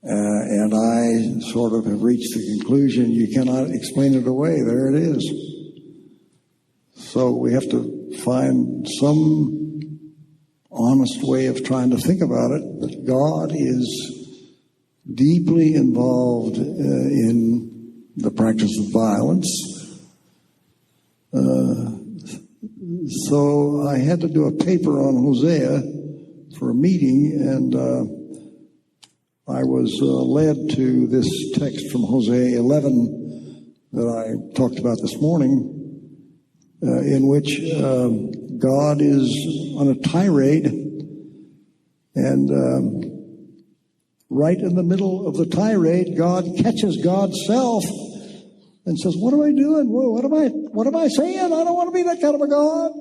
And I sort of have reached the conclusion you cannot explain it away. There it is. So we have to find some honest way of trying to think about it, that God is deeply involved in the practice of violence. So I had to do a paper on Hosea for a meeting, and I was led to this text from Hosea 11 that I talked about this morning, in which God is on a tirade, and right in the middle of the tirade, God catches God's self and says, "What am I doing? What am I saying? I don't want to be that kind of a God."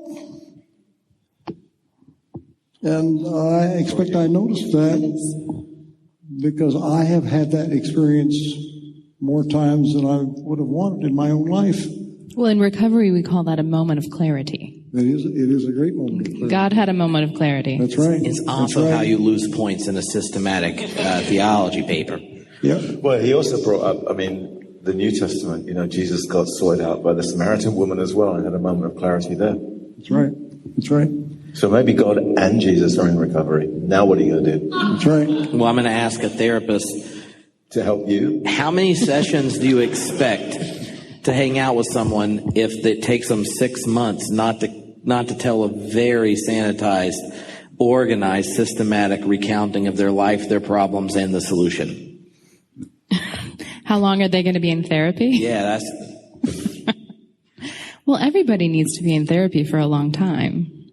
And I expect I noticed that because I have had that experience more times than I would have wanted in my own life. Well, in recovery, we call that a moment of clarity. It is a great moment of clarity. God had a moment of clarity. That's right. It's also how you lose points in a systematic theology paper. Yeah. Well, he also brought up, the New Testament, Jesus got sorted out by the Samaritan woman as well and had a moment of clarity there. That's right. That's right. So maybe God and Jesus are in recovery. Now what are you going to do? That's right. Well, I'm going to ask a therapist To help you? how many sessions do you expect to hang out with someone if it takes them 6 months not to tell a very sanitized, organized, systematic recounting of their life, their problems, and the solution? How long are they going to be in therapy? Yeah, that's... Well, everybody needs to be in therapy for a long time.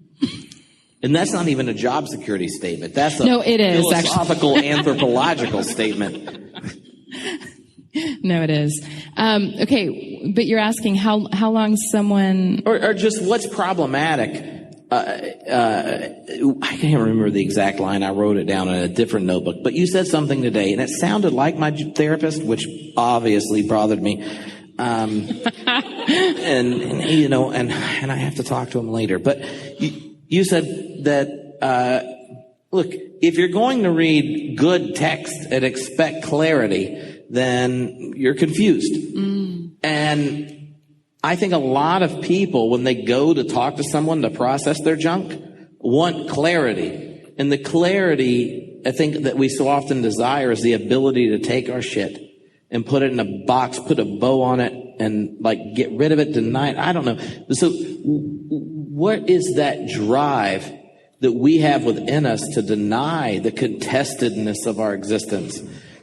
And that's not even a job security statement. That's a No, it is, philosophical, anthropological statement. No, it is. Okay, but you're asking how long someone... Or just what's problematic. I can't remember the exact line. I wrote it down in a different notebook. But you said something today, and it sounded like my therapist, which obviously bothered me. And I have to talk to him later. But you said that, look, if you're going to read good text and expect clarity, then you're confused. And I think a lot of people, when they go to talk to someone to process their junk, want clarity. And the clarity, I think, that we so often desire is the ability to take our shit and put it in a box, put a bow on it, and get rid of it, deny it. I don't know. So what is that drive that we have within us to deny the contestedness of our existence?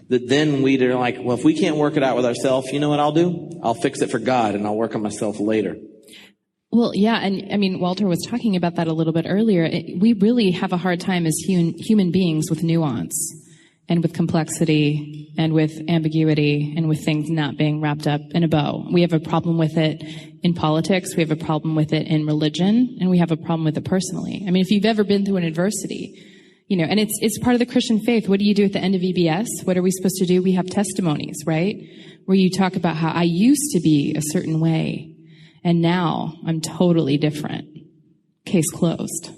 That then we're like, well, if we can't work it out with ourselves, you know what I'll do? I'll fix it for God and I'll work on myself later. Well, yeah, and Walter was talking about that a little bit earlier. We really have a hard time as human beings with nuance and with complexity and with ambiguity and with things not being wrapped up in a bow. We have a problem with it in politics. We have a problem with it in religion, and we have a problem with it personally. If you've ever been through an adversity, and it's part of the Christian faith. What do you do at the end of VBS? What are we supposed to do? We have testimonies, right? Where you talk about how I used to be a certain way, and now I'm totally different. Case closed.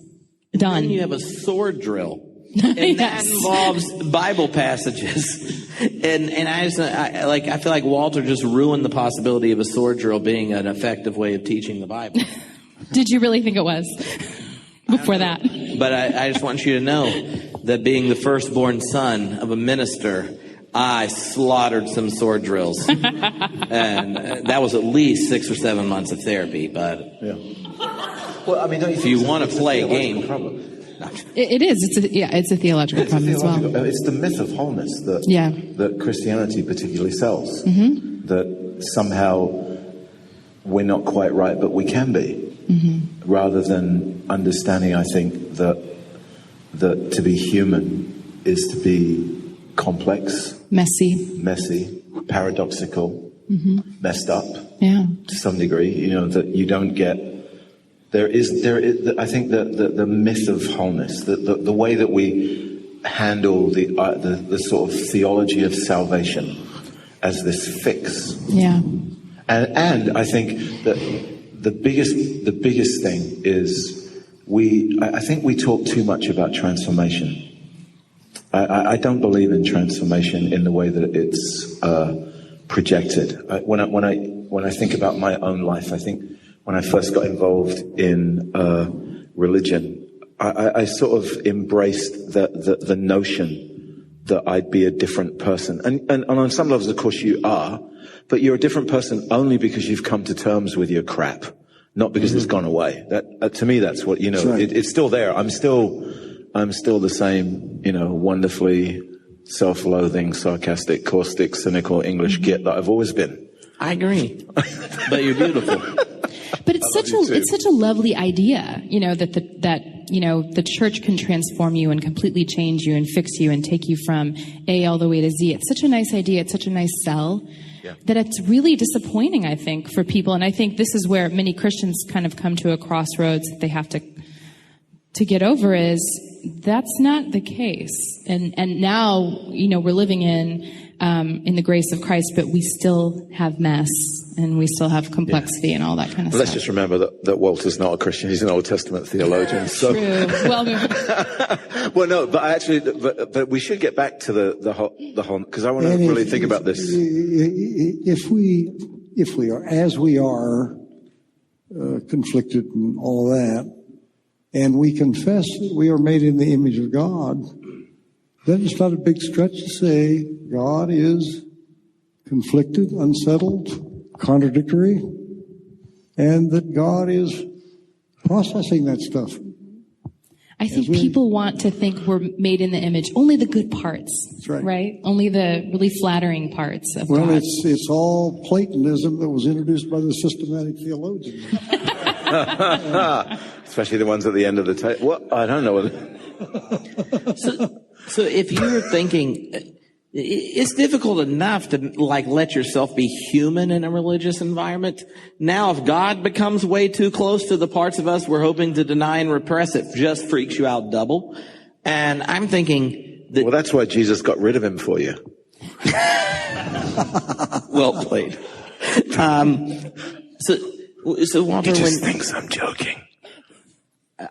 Done. And then you have a sword drill. And yes. that involves Bible passages. And I feel like Walter just ruined the possibility of a sword drill being an effective way of teaching the Bible. Did you really think it was before that? But I just want you to know that being the firstborn son of a minister, I slaughtered some sword drills. And that was at least 6 or 7 months of therapy. But yeah. Well, don't you if you want to play a game... problem? It is. It's a theological problem as well. It's the myth of wholeness that Christianity particularly sells. Mm-hmm. That somehow we're not quite right, but we can be. Mm-hmm. Rather than understanding, I think, that to be human is to be complex, messy, paradoxical, messed up to some degree. That you don't get. There is. I think the myth of wholeness, the way that we handle the sort of theology of salvation as this fix. Yeah. And I think that the biggest thing is I think we talk too much about transformation. I don't believe in transformation in the way that it's projected. When I think about my own life, I think when I first got involved in religion, I sort of embraced the notion that I'd be a different person. And on some levels, of course, you are, but you're a different person only because you've come to terms with your crap, not because it's gone away. That to me, that's what, right. It's still there. I'm still the same, wonderfully self-loathing, sarcastic, caustic, cynical English git that I've always been. I agree. But you're beautiful. But it's such a lovely idea, that the church can transform you and completely change you and fix you and take you from A all the way to Z. It's such a nice idea. It's such a nice sell that it's really disappointing, I think, for people. And I think this is where many Christians kind of come to a crossroads that they have to get over is that's not the case. And now, we're living in the grace of Christ, but we still have mess and we still have complexity and all that kind of stuff. Let's just remember that Walter's not a Christian. He's an Old Testament theologian. So. True. Well, well, no, but we should get back to the whole, because I want to really think about this. If we are, as we are, conflicted and all that, and we confess that we are made in the image of God, then it's not a big stretch to say God is conflicted, unsettled, contradictory, and that God is processing that stuff. I think people want to think we're made in the image, only the good parts, that's right? Only the really flattering parts of God. Well, it's all Platonism that was introduced by the systematic theologians. Especially the ones at the end of the table. What? I don't know. So if you're thinking, it's difficult enough to let yourself be human in a religious environment. Now, if God becomes way too close to the parts of us we're hoping to deny and repress, it just freaks you out double. And I'm thinking that... Well, that's why Jesus got rid of him for you. Well played. So Walter, he just thinks I'm joking.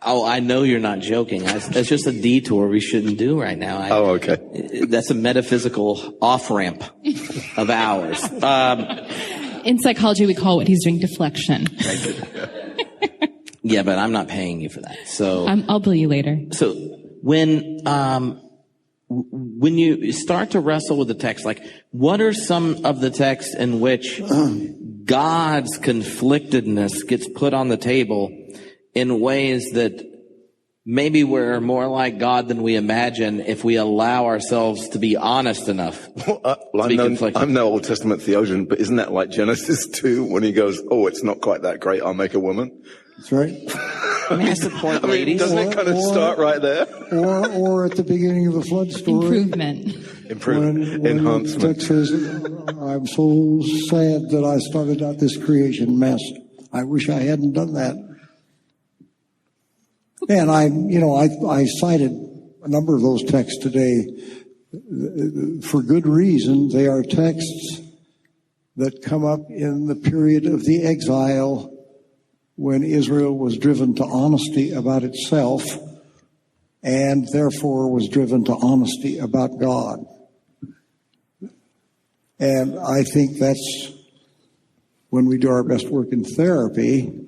Oh, I know you're not joking. That's just a detour we shouldn't do right now. Okay. That's a metaphysical off-ramp of ours. In psychology, we call what he's doing deflection. Yeah, but I'm not paying you for that. So I'll bill you later. So when you start to wrestle with the text, what are some of the texts in which God's conflictedness gets put on the table in ways that maybe we're more like God than we imagine if we allow ourselves to be honest enough? I'm no Old Testament theologian, but isn't that like Genesis 2 when he goes, oh, it's not quite that great, I'll make a woman? That's right. That's the point, ladies. Doesn't it kind of start right there? Or at the beginning of the flood story. Enhancement. The text says, I'm so sad that I started out this creation mess. I wish I hadn't done that. And I cited a number of those texts today for good reason. They are texts that come up in the period of the exile when Israel was driven to honesty about itself and therefore was driven to honesty about God. And I think that's when we do our best work in therapy,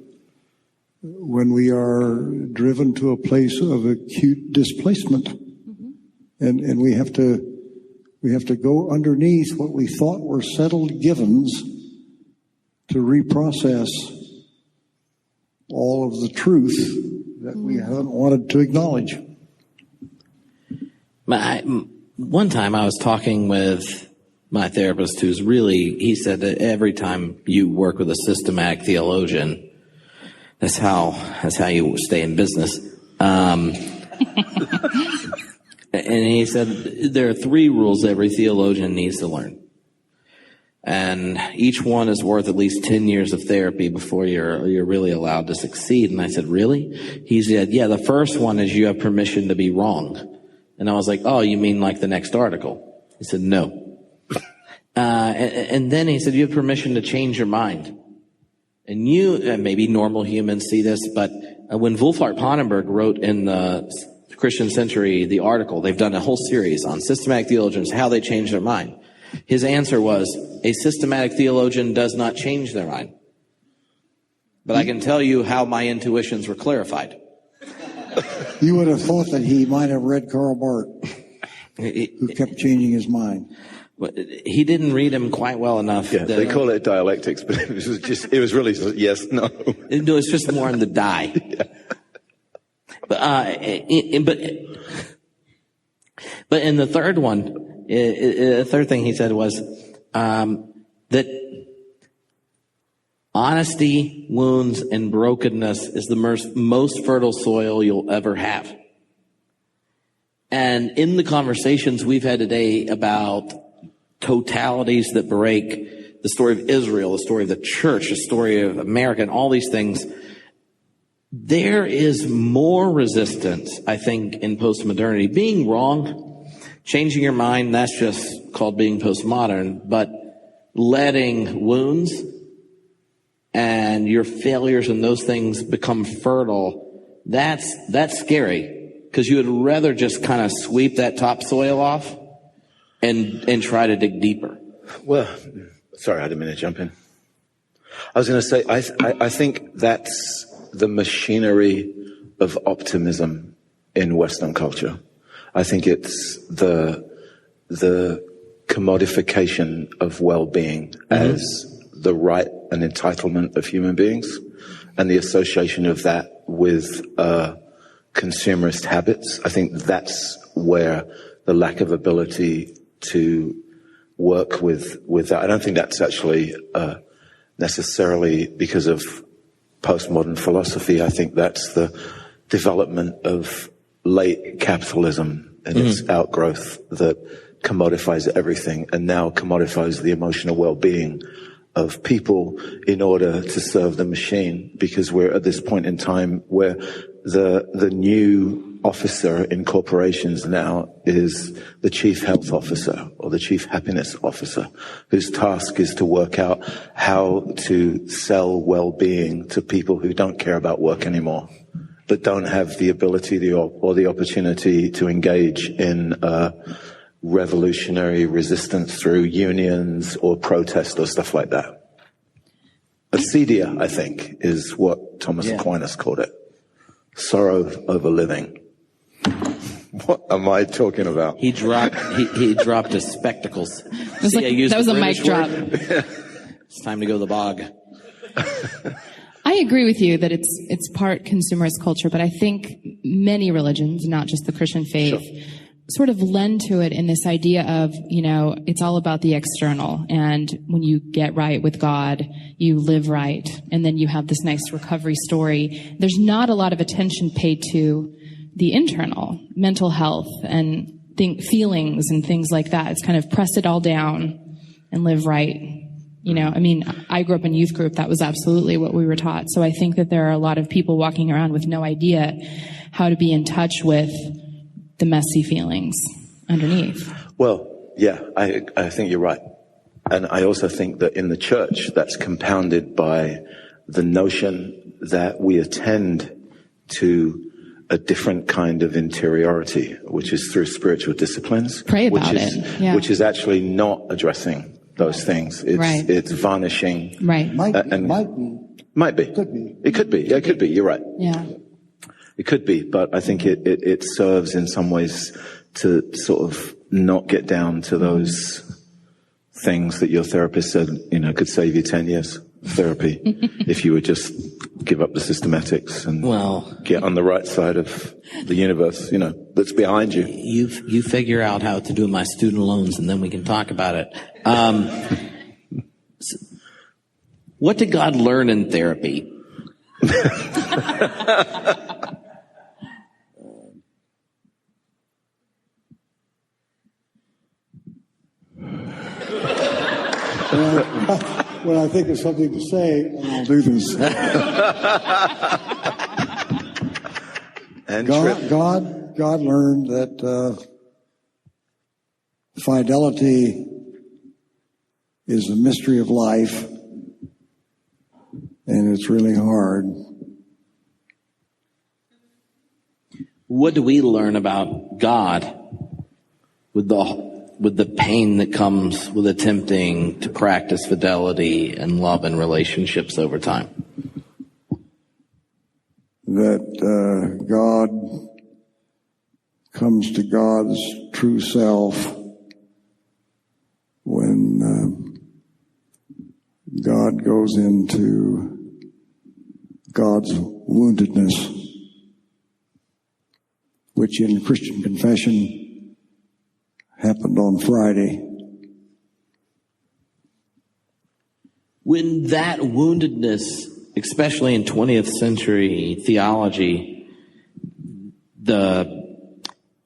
when we are driven to a place of acute displacement. Mm-hmm. And we have to go underneath what we thought were settled givens to reprocess all of the truth that we haven't wanted to acknowledge. One time I was talking with my therapist he said that every time you work with a systematic theologian, that's how you stay in business. And he said there are 3 rules every theologian needs to learn. And each one is worth at least 10 years of therapy before you're really allowed to succeed. And I said, really? He said, yeah, the first one is you have permission to be wrong. And I was like, oh, you mean like the next article? He said, no. And then he said, you have permission to change your mind. And maybe normal humans see this, but when Wolfhart Pannenberg wrote in the Christian Century the article, they've done a whole series on systematic theologians, how they change their mind. His answer was, a systematic theologian does not change their mind. But I can tell you how my intuitions were clarified. You would have thought that he might have read Karl Barth, who kept changing his mind. He didn't read him quite well enough. Yeah, they call it dialectics, but it was really just yes, no. No, it's just more in the die. Yeah. But in the third one, the third thing he said was that honesty, wounds, and brokenness is the most fertile soil you'll ever have. And in the conversations we've had today about totalities that break, the story of Israel, the story of the church, the story of America, and all these things, there is more resistance, I think, in postmodernity. Being wrong, changing your mind, that's just called being postmodern, but letting wounds and your failures and those things become fertile, that's scary. Because you would rather just kind of sweep that topsoil off and try to dig deeper. Well, sorry, I didn't mean to jump in. I was going to say, I think that's the machinery of optimism in Western culture. I think it's the commodification of well-being as the right and entitlement of human beings, and the association of that with consumerist habits. I think that's where the lack of ability to work with that. I don't think that's actually necessarily because of postmodern philosophy. I think that's the development of late capitalism and its outgrowth that commodifies everything and now commodifies the emotional well-being of people in order to serve the machine, because we're at this point in time where the new officer in corporations now is the chief health officer or the chief happiness officer, whose task is to work out how to sell well-being to people who don't care about work anymore, but don't have the ability or the opportunity to engage in revolutionary resistance through unions or protest or stuff like that. Acedia, I think, is what Thomas Aquinas called it. Sorrow over living. What am I talking about? He dropped his spectacles. That was a mic drop. It's time to go to the bog. I agree with you that it's part consumerist culture, but I think many religions, not just the Christian faith, sort of lend to it in this idea of, it's all about the external. And when you get right with God, you live right. And then you have this nice recovery story. There's not a lot of attention paid to the internal, mental health and feelings and things like that. It's kind of press it all down and live right. I grew up in youth group. That was absolutely what we were taught. So I think that there are a lot of people walking around with no idea how to be in touch with the messy feelings underneath. Well, yeah, I think you're right. And I also think that in the church, that's compounded by the notion that we attend to a different kind of interiority, which is through spiritual disciplines. Pray about it. Yeah. Which is actually not addressing those things. It's varnishing. Right. Might be. Could be. It could be. Yeah, it could be. You're right. Yeah. It could be, but I think it serves in some ways to sort of not get down to those things that your therapist said, could save you 10 years therapy if you would just give up the systematics and get on the right side of the universe, that's behind you. You figure out how to do my student loans and then we can talk about it. What did God learn in therapy? When I think of something to say, I'll do this. And God learned that fidelity is the mystery of life, and it's really hard. What do we learn about God with the pain that comes with attempting to practice fidelity and love and relationships over time? that God comes to God's true self when God goes into God's woundedness, which in Christian confession happened on Friday. When that woundedness, especially in 20th century theology, the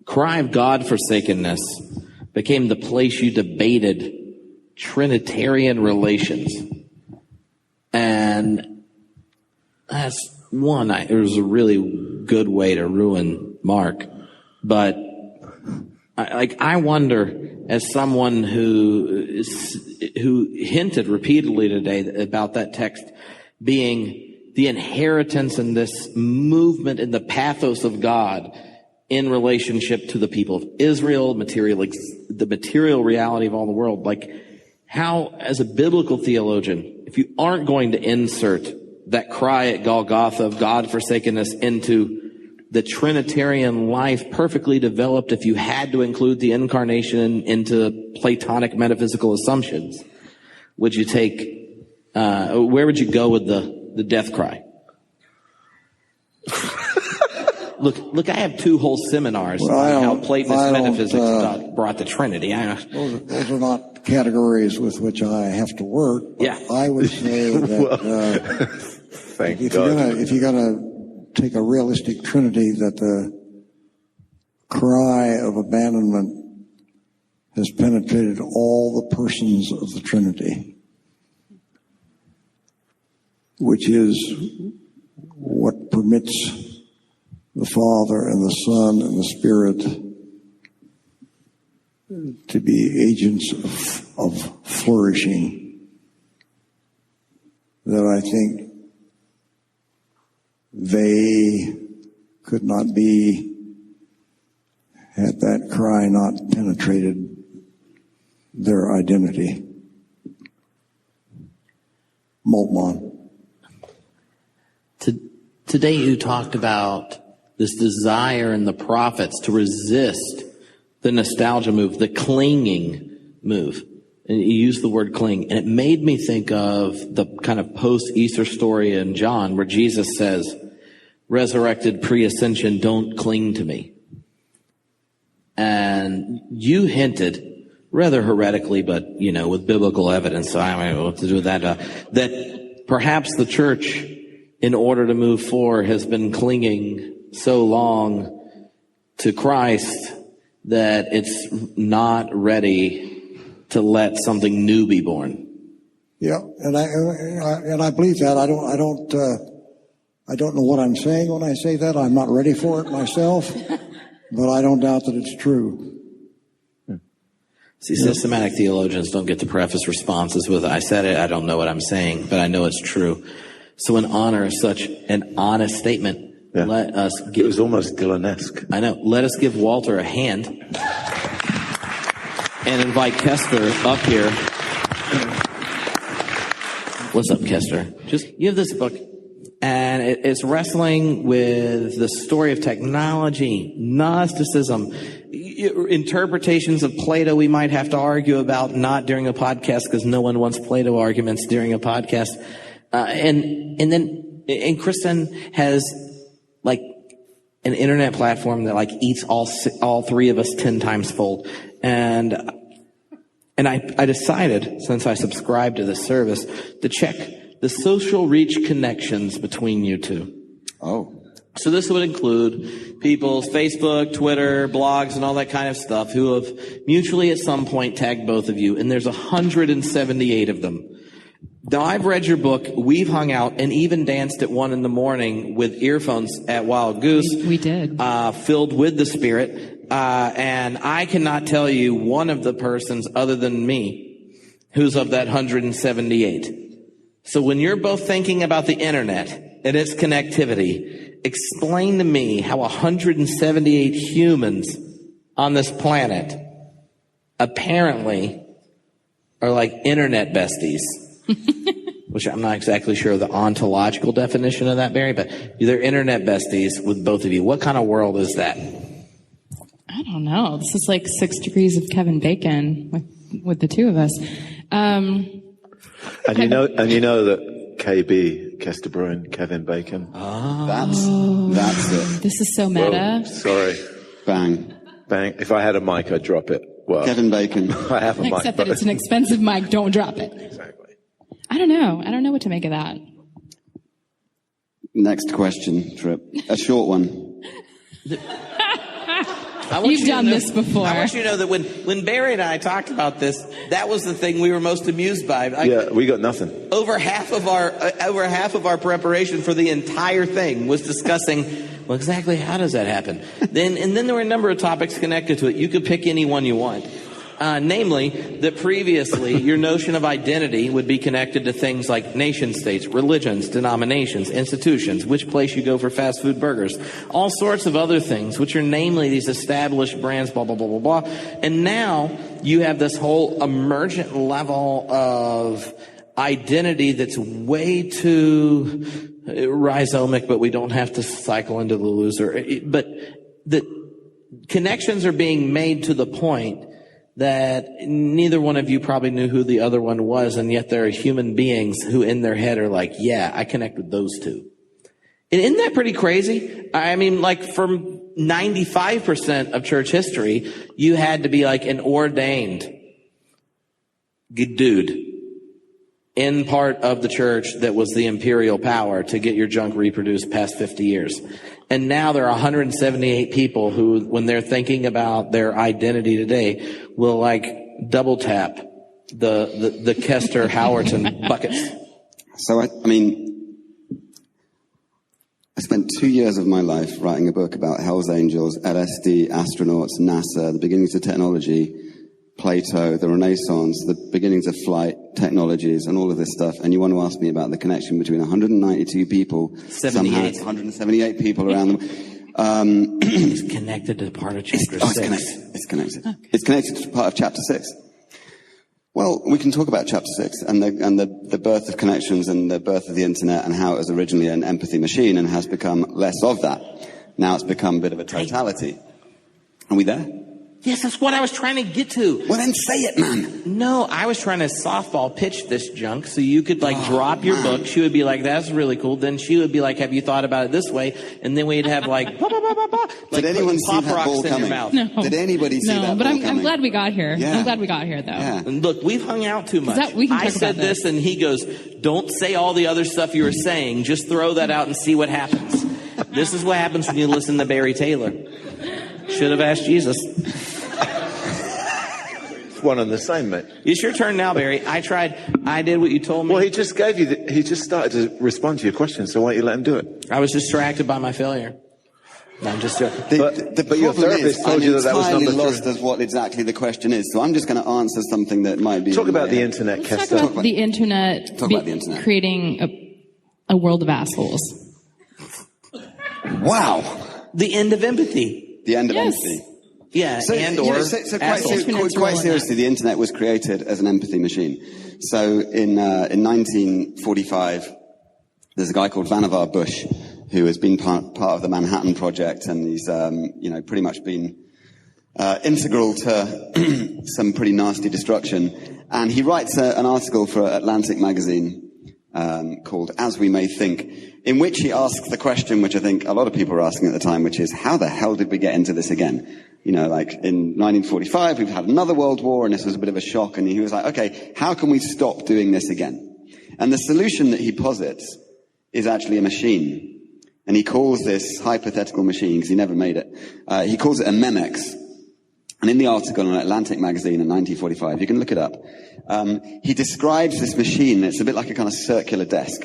cry of God forsakenness became the place you debated Trinitarian relations. And that's one, it was a really good way to ruin Mark. But I wonder, as someone who hinted repeatedly today about that text being the inheritance and this movement in the pathos of God in relationship to the people of Israel, the material reality of all the world, like how, as a biblical theologian, if you aren't going to insert that cry at Golgotha of God forsakenness into the Trinitarian life perfectly developed, if you had to include the incarnation into Platonic metaphysical assumptions, would you take, where would you go with the death cry? Look, I have 2 whole seminars on how Platonist metaphysics brought the Trinity. Those are not categories with which I have to work. Yeah. I would say that if you're gonna take a realistic Trinity, that the cry of abandonment has penetrated all the persons of the Trinity, which is what permits the Father and the Son and the Spirit to be agents of flourishing, that I think they could not be had that cry not penetrated their identity. Moltmann. Today you talked about this desire in the prophets to resist the nostalgia move, the clinging move. And you used the word cling. And it made me think of the kind of post-Easter story in John where Jesus says, resurrected pre-ascension, don't cling to me. And you hinted, rather heretically, but, with biblical evidence, so I don't know what to do with that, that perhaps the church, in order to move forward, has been clinging so long to Christ that it's not ready to let something new be born. Yeah, and I believe that. I don't know what I'm saying when I say that. I'm not ready for it myself, but I don't doubt that it's true. See, systematic theologians don't get to preface responses with, I said it, I don't know what I'm saying, but I know it's true. So in honor of such an honest statement, let us give... It was almost Dylan-esque. I know. Let us give Walter a hand and invite Kester up here. What's up, Kester? You have this book, and it's wrestling with the story of technology, Gnosticism, interpretations of Plato we might have to argue about, not during a podcast because no one wants Plato arguments during a podcast. And Kristen has like an internet platform that like eats all 3 of us 10 times fold. And I decided, since I subscribed to this service, to check the social reach connections between you two. Oh. So this would include people's Facebook, Twitter, blogs, and all that kind of stuff who have mutually at some point tagged both of you. And there's 178 of them. Now, I've read your book. We've hung out and even danced at 1 a.m. with earphones at Wild Goose. We did. Filled with the Spirit. And I cannot tell you one of the persons other than me who's of that 178. So when you're both thinking about the internet and its connectivity, explain to me how 178 humans on this planet apparently are like internet besties. which I'm not exactly sure of the ontological definition of that, Barry, but they're internet besties with both of you. What kind of world is that? I don't know. This is like 6 degrees of Kevin Bacon with the two of us. And you know that KB, Kester Brewin, Kevin Bacon. That's it. This is so meta. Whoa, sorry. Bang. If I had a mic, I'd drop it. Well, Kevin Bacon. I have a mic. Except that it's an expensive mic. Don't drop it. Exactly. I don't know. I don't know what to make of that. Next question, Tripp. A short one. You've done this before. I want you to know that when Barry and I talked about this, that was the thing we were most amused by. Yeah, we got nothing. Over half of our preparation for the entire thing was discussing, well, exactly how does that happen? Then there were a number of topics connected to it. You could pick any one you want. Namely, that previously your notion of identity would be connected to things like nation states, religions, denominations, institutions, which place you go for fast food burgers, all sorts of other things, which are namely these established brands, blah, blah, blah, blah, blah. And now you have this whole emergent level of identity that's way too rhizomic, but we don't have to cycle into the loser. But the connections are being made to the point that neither one of you probably knew who the other one was, and yet there are human beings who in their head are like, yeah, I connect with those two. And isn't that pretty crazy? I mean, like, for 95% of church history, you had to be like an ordained dude in part of the church that was the imperial power to get your junk reproduced past 50 years. And now there are 178 people who, when they're thinking about their identity today, will like double tap the Kester Howerton buckets. So, I spent 2 years of my life writing a book about Hell's Angels, LSD, astronauts, NASA, the beginnings of technology, Plato, the Renaissance, the beginnings of flight, technologies, and all of this stuff. And you want to ask me about the connection between 192 people, 178 people around them. It's connected to part of chapter 6. It's connected. Okay. It's connected to part of chapter 6. Well, we can talk about chapter 6 and the birth of connections and the birth of the internet and how it was originally an empathy machine and has become less of that. Now it's become a bit of a totality. Are we there? Yes, that's what I was trying to get to. Well, then say it, man. No, I was trying to softball pitch this junk so you could drop your book. She would be like, that's really cool. Then she would be like, have you thought about it this way? And then we'd have like, bah, bah, bah, bah, bah, like did anyone see that ball coming? No. Did anybody see that ball coming? No, but I'm glad we got here. Yeah. I'm glad we got here, though. Yeah. And look, we've hung out too much. I said this and he goes, don't say all the other stuff you were saying. Just throw that out and see what happens. This is what happens when you listen to Barry Taylor. Should have asked Jesus. One and the same, mate. It's your turn now, Barry. I did what you told me. Well, he just started to respond to your question, so why don't you let him do it? I was distracted by my failure. No, I'm just joking. But your therapist told you that was number 3. Lost as what exactly the question is, so I'm just going to answer something that might be... Talk about the internet, Kester. Talk about the internet. Talk about the internet. Creating a world of assholes. Wow. The end of empathy. The end of empathy. Yeah, quite seriously, the internet was created as an empathy machine. So in 1945, there's a guy called Vannevar Bush who has been part of the Manhattan Project, and he's pretty much been integral to some pretty nasty destruction. And he writes an article for Atlantic magazine called "As We May Think," in which he asks the question, which I think a lot of people were asking at the time, which is, how the hell did we get into this again? You know, like in 1945, we've had another world war, and this was a bit of a shock. And he was like, okay, how can we stop doing this again? And the solution that he posits is actually a machine. And he calls this hypothetical machine, because he never made it, he calls it a Memex. And in the article on Atlantic magazine in 1945, you can look it up, he describes this machine. It's a bit like a kind of circular desk.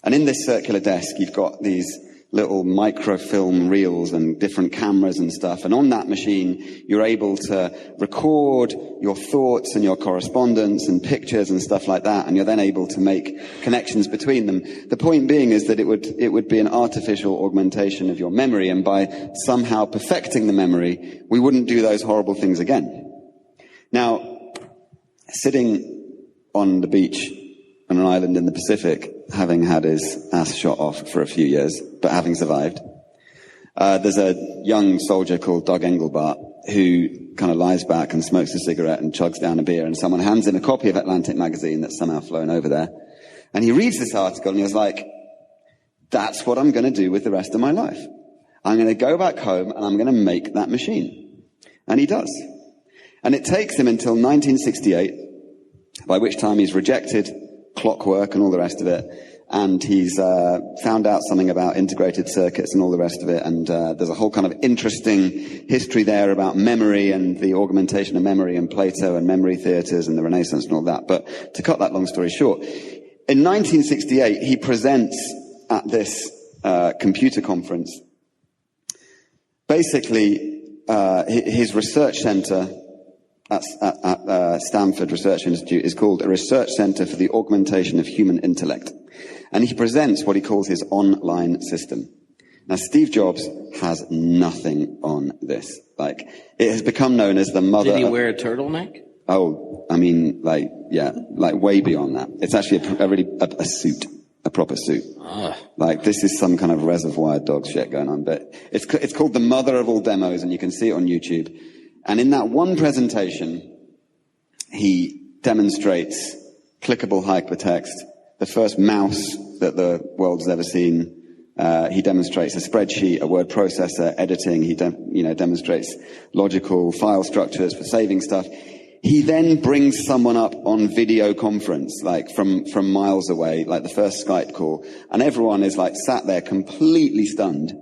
And in this circular desk, you've got these little microfilm reels and different cameras and stuff. And on that machine, you're able to record your thoughts and your correspondence and pictures and stuff like that. And you're then able to make connections between them. The point being is that it would be an artificial augmentation of your memory. And by somehow perfecting the memory, we wouldn't do those horrible things again. Now, sitting on the beach on an island in the Pacific, having had his ass shot off for a few years, but having survived. There's a young soldier called Doug Engelbart who kind of lies back and smokes a cigarette and chugs down a beer, and someone hands him a copy of Atlantic magazine that's somehow flown over there. And he reads this article and he was like, that's what I'm going to do with the rest of my life. I'm going to go back home and I'm going to make that machine. And he does. And it takes him until 1968, by which time he's rejected clockwork and all the rest of it. And he's found out something about integrated circuits and all the rest of it. And there's a whole kind of interesting history there about memory and the augmentation of memory and Plato and memory theaters and the Renaissance and all that. But to cut that long story short, in 1968, he presents at this computer conference. Basically, his research center at Stanford Research Institute is called a Research Center for the Augmentation of Human Intellect. And he presents what he calls his online system. Now, Steve Jobs has nothing on this. Like, it has become known as the mother... Did he wear a turtleneck? Oh, I mean, like, yeah, like way beyond that. It's actually a suit, a proper suit. Like, this is some kind of Reservoir Dogs shit going on. But it's called the mother of all demos, and you can see it on YouTube. And in that one presentation, he demonstrates clickable hypertext, the first mouse that the world's ever seen. He demonstrates a spreadsheet, a word processor, editing. He demonstrates logical file structures for saving stuff. He then brings someone up on video conference, like from miles away, like the first Skype call. And everyone is like sat there completely stunned.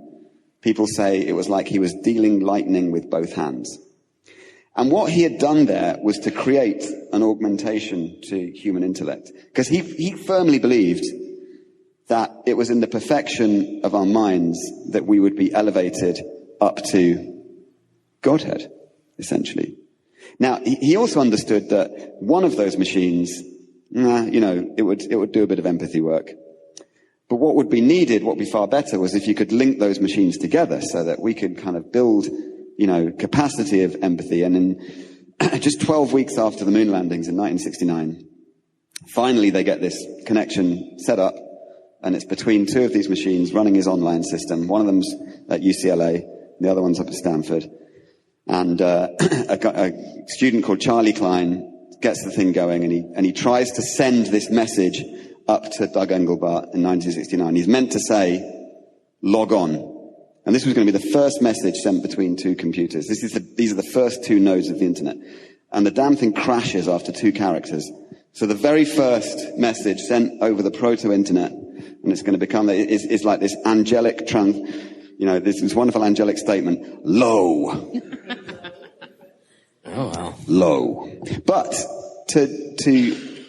People say it was like he was dealing lightning with both hands. And what he had done there was to create an augmentation to human intellect. Because he firmly believed that it was in the perfection of our minds that we would be elevated up to Godhead, essentially. Now, he also understood that one of those machines, it would do a bit of empathy work. But what would be needed, what would be far better, was if you could link those machines together so that we could kind of build capacity of empathy. And in just 12 weeks after the moon landings in 1969, finally they get this connection set up, and it's between two of these machines running his online system. One of them's at UCLA, the other one's up at Stanford. And a student called Charlie Klein gets the thing going, and he tries to send this message up to Doug Engelbart in 1969. He's meant to say, log on. And this was going to be the first message sent between two computers. These are the first two nodes of the internet. And the damn thing crashes after 2 characters. So the very first message sent over the proto-internet, and it's going to become, is like this angelic this wonderful angelic statement, low. Oh, wow. Low. But to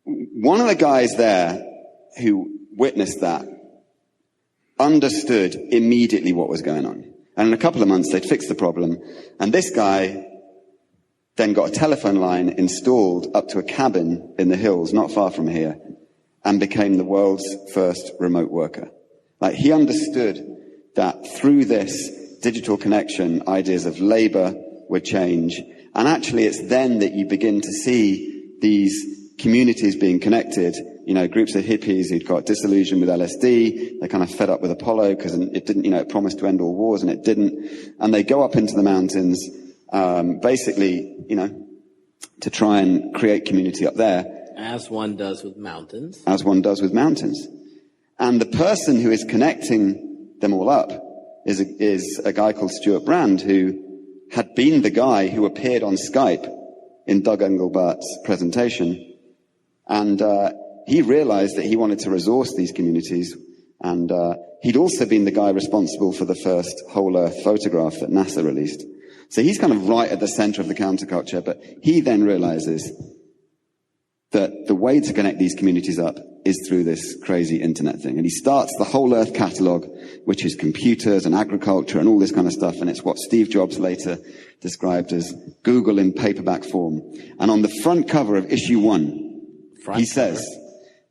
one of the guys there who witnessed that understood immediately what was going on. And in a couple of months, they'd fixed the problem. And this guy then got a telephone line installed up to a cabin in the hills, not far from here, and became the world's first remote worker. Like, he understood that through this digital connection, ideas of labor would change. And actually, it's then that you begin to see these communities being connected. Groups of hippies who'd got disillusioned with LSD. They're kind of fed up with Apollo because it didn't, it promised to end all wars and it didn't. And they go up into the mountains, basically, to try and create community up there. As one does with mountains. As one does with mountains. And the person who is connecting them all up is a guy called Stuart Brand, who had been the guy who appeared on Skype in Doug Engelbart's presentation. And he realized that he wanted to resource these communities. And he'd also been the guy responsible for the first whole Earth photograph that NASA released. So he's kind of right at the center of the counterculture. But he then realizes that the way to connect these communities up is through this crazy internet thing. And he starts the whole Earth catalog, which is computers and agriculture and all this kind of stuff. And it's what Steve Jobs later described as Google in paperback form. And on the front cover of issue 1, he says,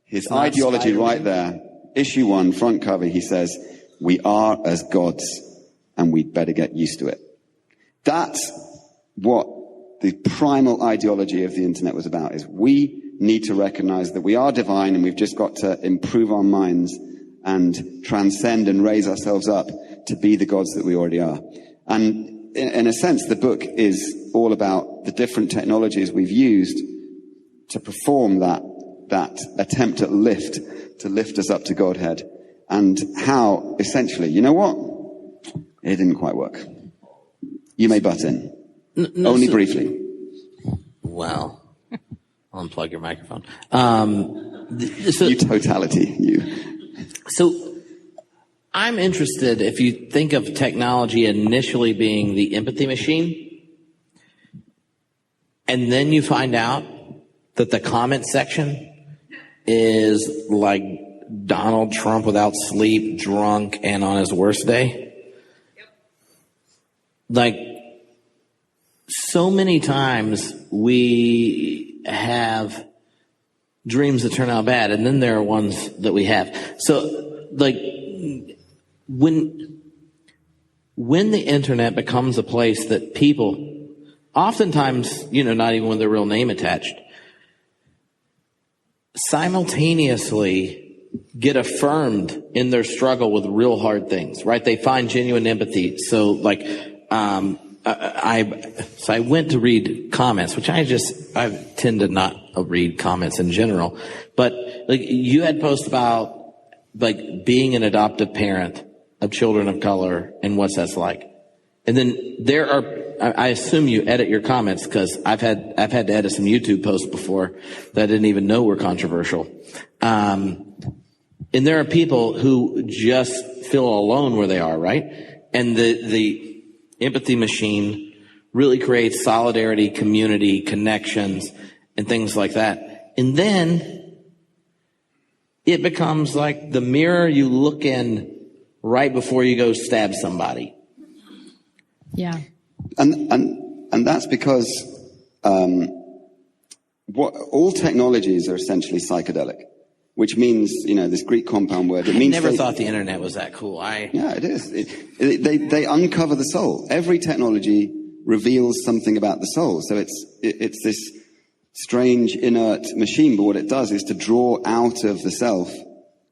his ideology right there, issue 1, front cover, he says, we are as gods and we'd better get used to it. That's what the primal ideology of the internet was about, is we need to recognize that we are divine and we've just got to improve our minds and transcend and raise ourselves up to be the gods that we already are. And in a sense, the book is all about the different technologies we've used to perform that attempt at to lift us up to Godhead, and how, essentially, you know what? It didn't quite work. You may butt in. Only briefly. Well, I'll unplug your microphone. You totality, you. So I'm interested, if you think of technology initially being the empathy machine, and then you find out that the comment section is like Donald Trump without sleep, drunk, and on his worst day. Like, so many times we have dreams that turn out bad, and then there are ones that we have. So, like, when the internet becomes a place that people, oftentimes, not even with their real name attached, simultaneously get affirmed in their struggle with real hard things, right? They find genuine empathy. So, like, I went to read comments, which I tend to not read comments in general, but like, you had posts about like being an adoptive parent of children of color and what's that's like. And then I assume you edit your comments, because I've had to edit some YouTube posts before that I didn't even know were controversial. And there are people who just feel alone where they are, right? And the empathy machine really creates solidarity, community, connections, and things like that. And then it becomes like the mirror you look in right before you go stab somebody. Yeah. And that's because all technologies are essentially psychedelic, which means, this Greek compound word. It means I never thought the internet was that cool. Yeah, it is. They uncover the soul. Every technology reveals something about the soul. So it's this strange inert machine, but what it does is to draw out of the self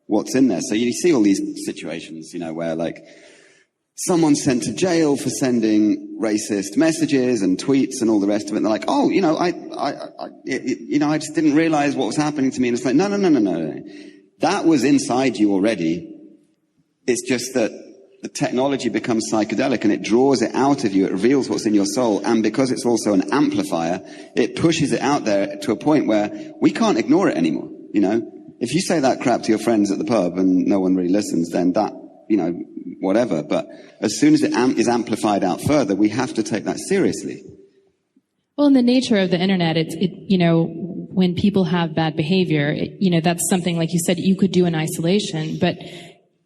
what's in there. So you see all these situations, where like someone's sent to jail for sending racist messages and tweets and all the rest of it. And they're like, oh, I just didn't realize what was happening to me. And it's like, no. That was inside you already. It's just that the technology becomes psychedelic and it draws it out of you. It reveals what's in your soul. And because it's also an amplifier, it pushes it out there to a point where we can't ignore it anymore. If you say that crap to your friends at the pub and no one really listens, then that, whatever. But as soon as it is amplified out further, we have to take that seriously. Well, in the nature of the internet, when people have bad behavior, that's something, like you said, you could do in isolation. But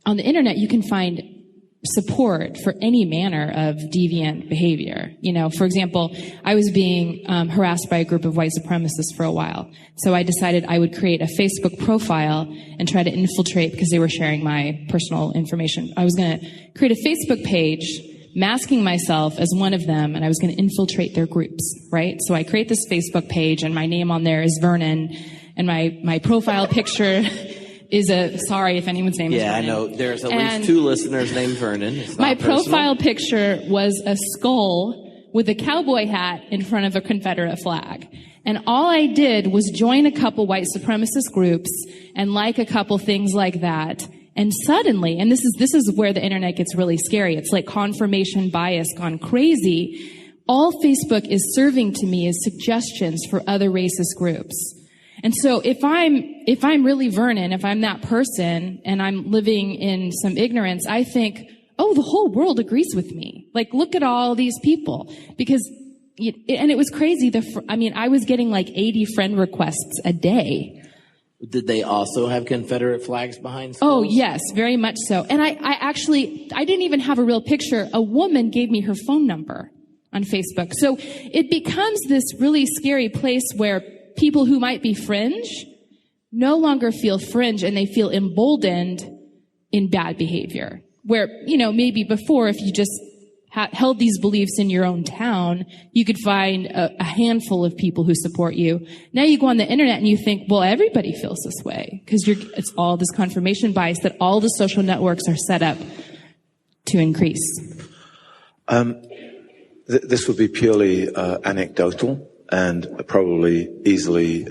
on the internet, you can find support for any manner of deviant behavior. For example, I was being harassed by a group of white supremacists for a while. So I decided I would create a Facebook profile and try to infiltrate, because they were sharing my personal information. I was going to create a Facebook page masking myself as one of them, and I was going to infiltrate their groups, right? So I create this Facebook page, and my name on there is Vernon, and my profile picture is sorry if anyone's name is Vernon. Yeah, I know. There's at least 2 listeners named Vernon. It's not my personal. profile picture was a skull with a cowboy hat in front of a Confederate flag. And all I did was join a couple white supremacist groups and like a couple things like that. And suddenly, and this is where the internet gets really scary. It's like confirmation bias gone crazy. All Facebook is serving to me is suggestions for other racist groups. And so if I'm really Vernon, if I'm that person and I'm living in some ignorance, I think, oh, the whole world agrees with me. Like, look at all these people. And it was crazy. I was getting like 80 friend requests a day. Did they also have Confederate flags behind schools? Oh, yes, very much so. And I didn't even have a real picture. A woman gave me her phone number on Facebook. So it becomes this really scary place where people who might be fringe no longer feel fringe, and they feel emboldened in bad behavior. Where, maybe before, if you just held these beliefs in your own town, you could find a handful of people who support you. Now you go on the internet and you think, well, everybody feels this way because it's all this confirmation bias that all the social networks are set up to increase. This would be purely anecdotal and probably easily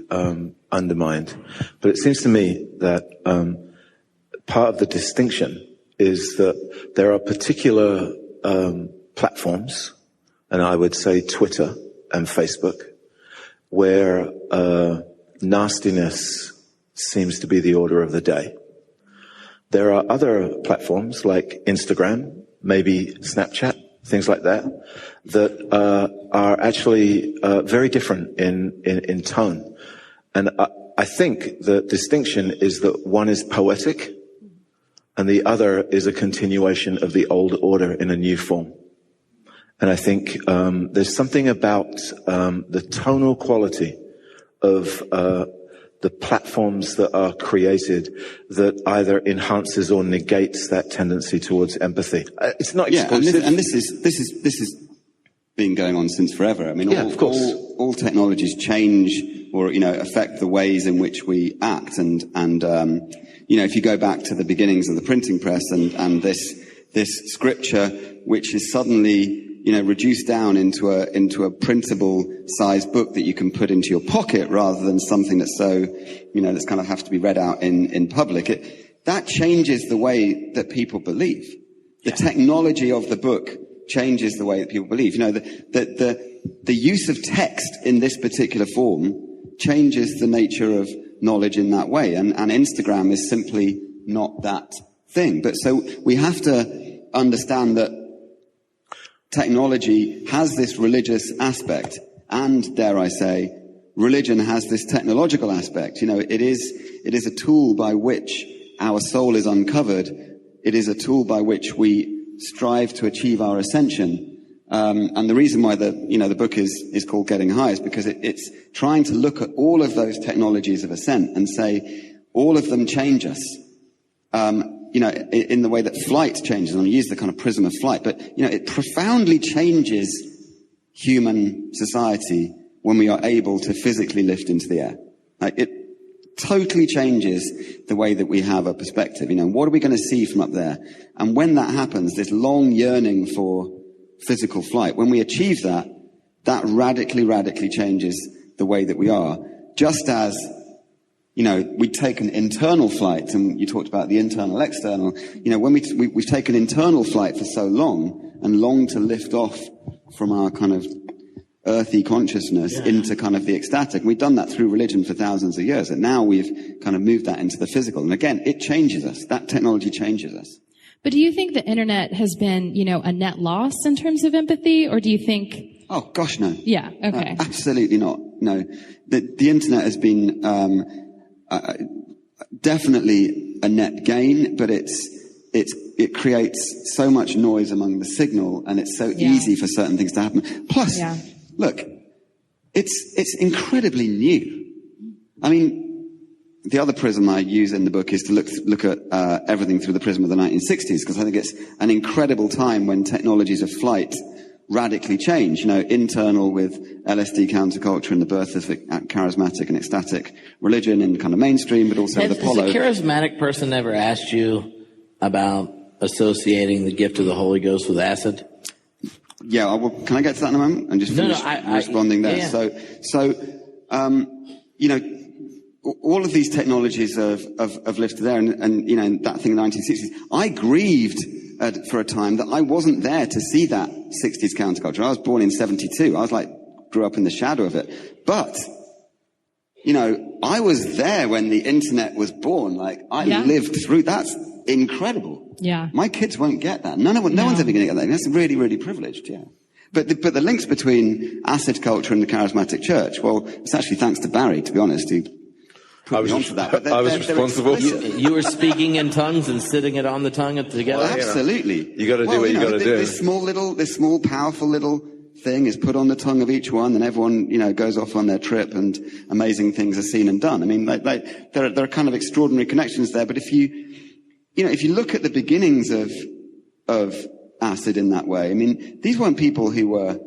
undermined. But it seems to me that part of the distinction is that there are particular platforms, and I would say Twitter and Facebook, where nastiness seems to be the order of the day. There are other platforms like Instagram, maybe Snapchat, things like that, that are actually very different in tone. And I think the distinction is that one is poetic and the other is a continuation of the old order in a new form. And I think there's something about the tonal quality of the platforms that are created that either enhances or negates that tendency towards empathy. It's not exclusive. And this is been going on since forever. I mean, of course, all technologies change or affect the ways in which we act. And if you go back to the beginnings of the printing press and this scripture, which is suddenly reduced down into a printable size book that you can put into your pocket rather than something that's that's kind of have to be read out in public. That changes the way that people believe. The technology of the book changes the way that people believe. The use of text in this particular form changes the nature of knowledge in that way. And Instagram is simply not that thing. But so we have to understand that technology has this religious aspect, and dare I say, religion has this technological aspect. It is a tool by which our soul is uncovered. It is a tool by which we strive to achieve our ascension. And the reason why the book is called Getting High is because it's trying to look at all of those technologies of ascent and say all of them change us. In the way that flight changes, and I use the kind of prism of flight, but, it profoundly changes human society when we are able to physically lift into the air. It totally changes the way that we have a perspective. What are we going to see from up there? And when that happens, this long yearning for physical flight, when we achieve that radically changes the way that we are. Just as we take an internal flight, and you talked about the internal, external. When we've taken internal flight for so long and long to lift off from our kind of earthy consciousness into kind of the ecstatic. We've done that through religion for thousands of years, and now we've kind of moved that into the physical. And again, it changes us. That technology changes us. But do you think the internet has been, a net loss in terms of empathy, or do you think? Oh gosh, no. Yeah. Okay. Absolutely not. No, the internet has been. Definitely a net gain, but it creates so much noise among the signal, and it's so easy for certain things to happen. Plus, look, it's incredibly new. I mean, the other prism I use in the book is to look at everything through the prism of the 1960s, because I think it's an incredible time when technologies of flight radically change, internal with LSD counterculture and the birth of charismatic and ecstatic religion in kind of mainstream, but also with Apollo. Has a charismatic person ever asked you about associating the gift of the Holy Ghost with acid? Yeah, can I get to that in a moment? And just finish responding there. Yeah. So, all of these technologies have lifted there, and that thing in the 1960s, I grieved for a time that I wasn't there to see that 60s counterculture. I was born in 72. Grew up in the shadow of it. But, I was there when the internet was born. Lived through, that's incredible. Yeah. My kids won't get that. No one's ever going to get that. That's really, really privileged, yeah. But the links between acid culture and the charismatic church, well, it's actually thanks to Barry, to be honest, who I was responsible. You were speaking in tongues and sitting it on the tongue together. Well, absolutely. You got to do what you got to do. This small, powerful little thing is put on the tongue of each one, and everyone, goes off on their trip, and amazing things are seen and done. I mean, there are kind of extraordinary connections there. But if you look at the beginnings of acid in that way. I mean, these weren't people who were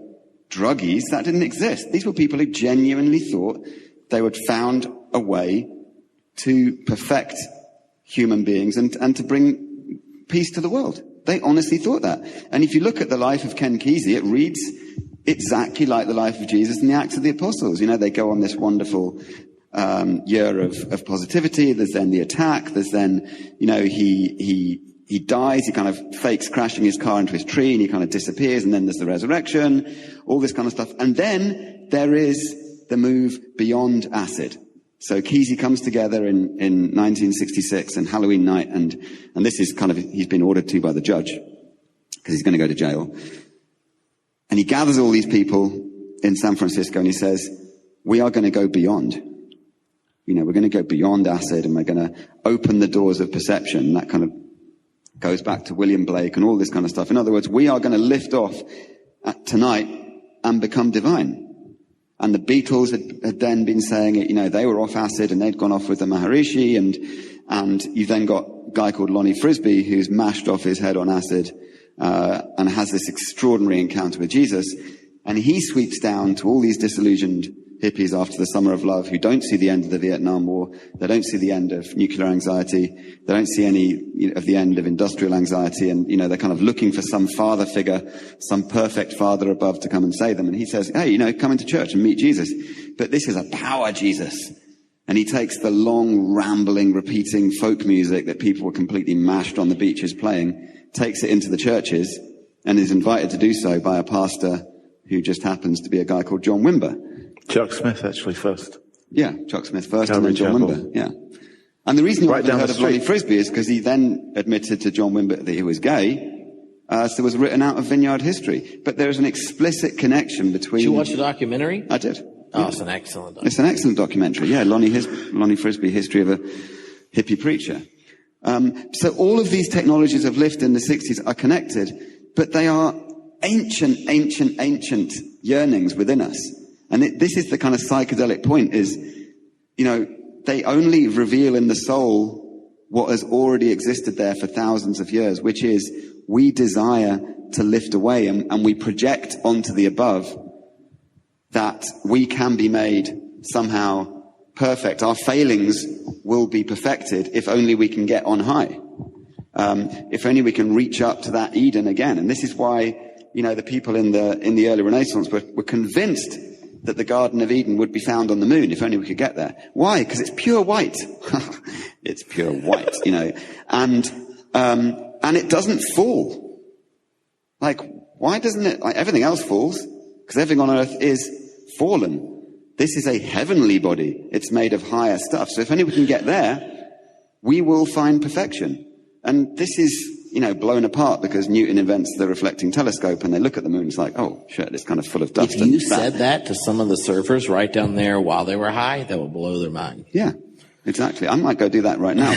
druggies. That didn't exist. These were people who genuinely thought they would found a way to perfect human beings and to bring peace to the world. They honestly thought that. And if you look at the life of Ken Kesey, it reads exactly like the life of Jesus and the Acts of the Apostles. You know, they go on this wonderful year of positivity. There's then the attack. There's then, you know, he dies. He kind of fakes crashing his car into his tree and he kind of disappears. And then there's the resurrection, all this kind of stuff. And then there is the move beyond acid. So Kesey comes together in 1966 and Halloween night, and this is kind of, he's been ordered to by the judge because he's going to go to jail. And he gathers all these people in San Francisco and he says, we are going to go beyond. You know, we're going to go beyond acid and we're going to open the doors of perception. And that kind of goes back to William Blake and all this kind of stuff. In other words, we are going to lift off tonight and become divine. And the Beatles had then been saying it, you know, they were off acid and they'd gone off with the Maharishi, and you've then got a guy called Lonnie Frisbee who's mashed off his head on acid, and has this extraordinary encounter with Jesus. And he sweeps down to all these disillusioned hippies after the Summer of Love who don't see the end of the Vietnam War. They don't see the end of nuclear anxiety. They don't see any of the end of industrial anxiety. And, you know, they're kind of looking for some father figure, some perfect father above to come and save them. And he says, hey, you know, come into church and meet Jesus. But this is a power Jesus. And he takes the long, rambling, repeating folk music that people were completely mashed on the beaches playing, takes it into the churches, and is invited to do so by a pastor who just happens to be a guy called John Wimber. Chuck Smith, actually, first. Yeah, Chuck Smith first, and then John Wimber. Yeah. And the reason you haven't heard of Lonnie Frisbee is because he then admitted to John Wimber that he was gay, so it was written out of Vineyard history. But there is an explicit connection between... Did you watch the documentary? I did. Oh, it's an excellent documentary. It's an excellent documentary, yeah. Lonnie Frisbee, History of a Hippie Preacher. So all of these technologies of lift in the 60s are connected, but they are ancient yearnings within us. And this is the kind of psychedelic point is, you know, they only reveal in the soul what has already existed there for thousands of years, which is we desire to lift away and we project onto the above that we can be made somehow perfect. Our failings will be perfected if only we can get on high. If only we can reach up to that Eden again. And this is why, you know, the people in the early Renaissance were convinced that the Garden of Eden would be found on the moon, if only we could get there. Why? Because it's pure white. It's pure white, you know. And it doesn't fall. Like, why doesn't it? Like, everything else falls, because everything on earth is fallen. This is a heavenly body. It's made of higher stuff. So if only we can get there, we will find perfection. And this is, you know, blown apart because Newton invents the reflecting telescope and they look at the moon. It's like, oh, shit, it's kind of full of dust. If you said that to some of the surfers right down there while they were high, that would blow their mind. Yeah, exactly. I might go do that right now.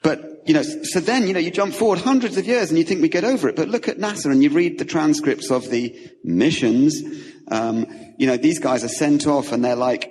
But you know, so then, you know, you jump forward hundreds of years and you think we get over it. But look at NASA and you read the transcripts of the missions. You know, these guys are sent off and they're like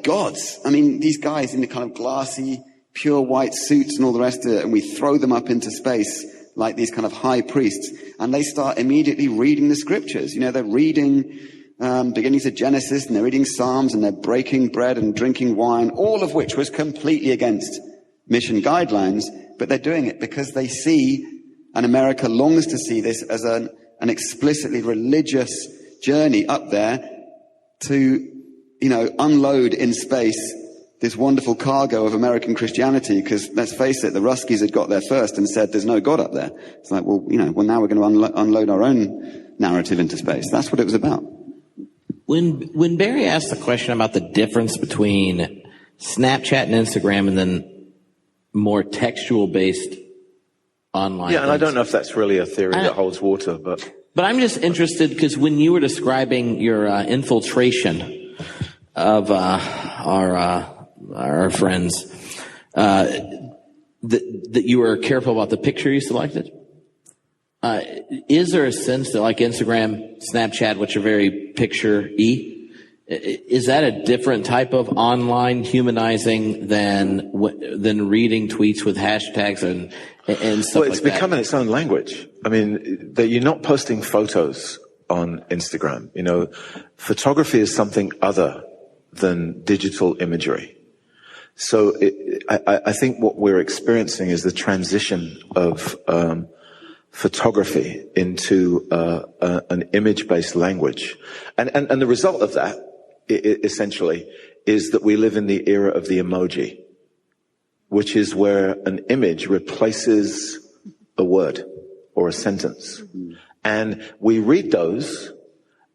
gods. I mean, these guys in the kind of glassy, pure white suits and all the rest of it, and we throw them up into space like these kind of high priests, and they start immediately reading the scriptures. You know, they're reading beginnings of Genesis, and they're reading Psalms, and they're breaking bread and drinking wine, all of which was completely against mission guidelines, but they're doing it because they see, and America longs to see this as an explicitly religious journey up there to, you know, unload in space this wonderful cargo of American Christianity, because let's face it, the Ruskies had got there first and said there's no God up there. It's like, well, you know, now we're going to unload our own narrative into space. That's what it was about. When Barry asked the question about the difference between Snapchat and Instagram and then more textual-based online and things, I don't know if that's really a theory that holds water, but I'm just interested because when you were describing your infiltration of our friends, that you were careful about the picture you selected. Is there a sense that, like Instagram, Snapchat, which are very picture-y, Is that a different type of online humanizing than reading tweets with hashtags and stuff like that? Well, it's becoming its own language. I mean, you're not posting photos on Instagram. You know, photography is something other than digital imagery. So I think what we're experiencing is the transition of photography into an image-based language. And the result of that, essentially, is that we live in the era of the emoji, which is where an image replaces a word or a sentence. And we read those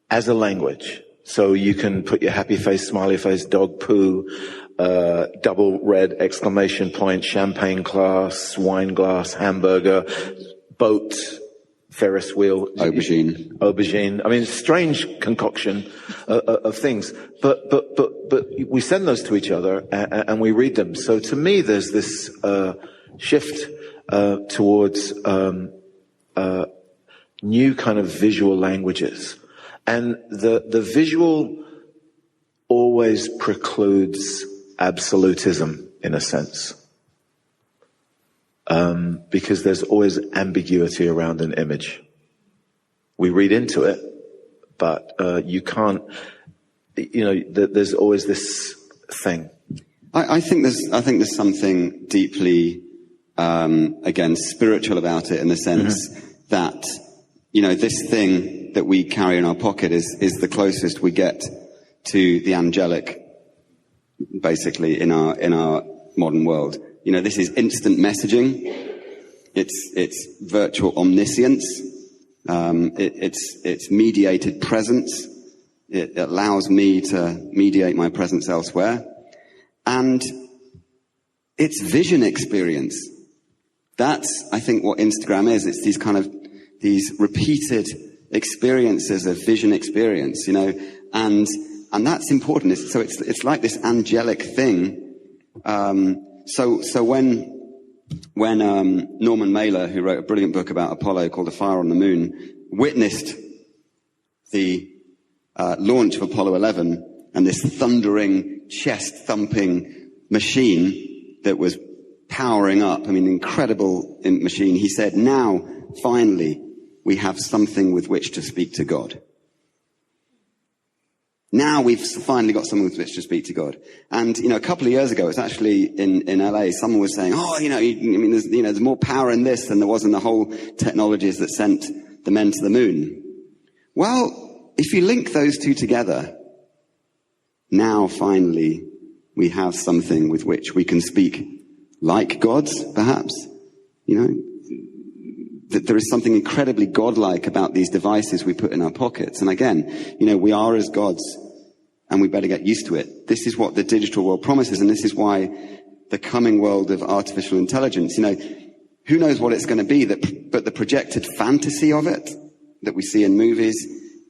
as a language. So you can put your happy face, smiley face, dog poo, double red exclamation point, champagne glass, wine glass, hamburger, boat, Ferris wheel, aubergine. I mean, strange concoction of things, but we send those to each other and we read them. So to me, there's this shift towards new kind of visual languages, and the visual always precludes absolutism in a sense. Because there's always ambiguity around an image. We read into it, but you can't, there's always this thing. I think there's something deeply, again, spiritual about it, in the sense that, this thing that we carry in our pocket is the closest we get to the angelic, basically, in our modern world. This is instant messaging. It's virtual omniscience. It's mediated presence. It allows me to mediate my presence elsewhere. And it's vision experience. That's, I think, what Instagram is. It's these repeated experiences of vision experience, and that's important. So it's like this angelic thing. So when Norman Mailer, who wrote a brilliant book about Apollo called A Fire on the Moon, witnessed the launch of Apollo 11 and this thundering, chest-thumping machine that was powering up, incredible machine, he said, now, finally, we have something with which to speak to God. Now we've finally got someone with which to speak to God. And, a couple of years ago, it's actually in LA, someone was saying, there's more power in this than there was in the whole technologies that sent the men to the moon. Well, if you link those two together, now finally we have something with which we can speak like gods, perhaps. That there is something incredibly godlike about these devices we put in our pockets. And again, we are as gods, and we better get used to it. This is what the digital world promises, and this is why the coming world of artificial intelligence, who knows what it's going to be, but the projected fantasy of it that we see in movies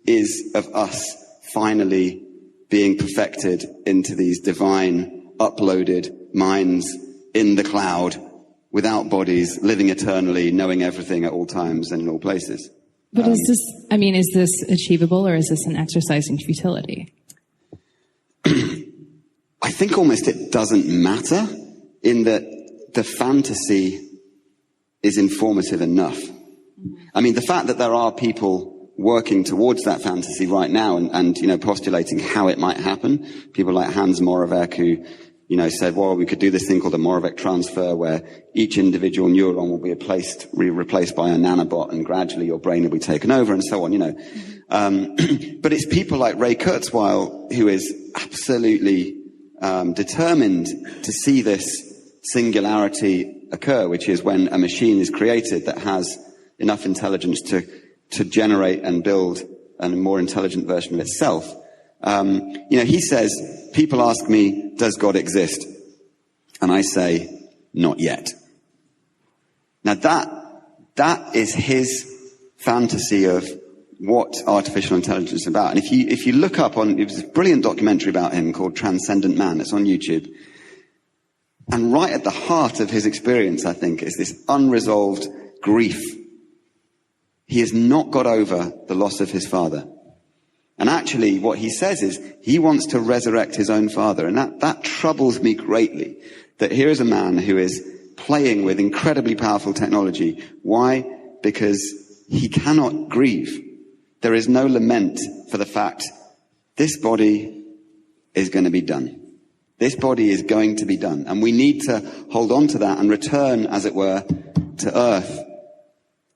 is of us finally being perfected into these divine, uploaded minds in the cloud, without bodies, living eternally, knowing everything at all times and in all places. But is this achievable, or is this an exercise in futility? I think almost it doesn't matter, in that the fantasy is informative enough. The fact that there are people working towards that fantasy right now and postulating how it might happen, people like Hans Moravec, who said, well, we could do this thing called a Moravec transfer, where each individual neuron will be replaced by a nanobot, and gradually your brain will be taken over, and so on, But it's people like Ray Kurzweil, who is absolutely determined to see this singularity occur, which is when a machine is created that has enough intelligence to generate and build a more intelligent version of itself. He says, people ask me, does God exist? And I say, not yet. Now that is his fantasy of what artificial intelligence is about. And if you look up it was a brilliant documentary about him called Transcendent Man. It's on YouTube. And right at the heart of his experience, I think, is this unresolved grief. He has not got over the loss of his father. And actually what he says is he wants to resurrect his own father. And that troubles me greatly, that here is a man who is playing with incredibly powerful technology. Why? Because he cannot grieve. There is no lament for the fact this body is going to be done. This body is going to be done. And we need to hold on to that and return, as it were, to earth,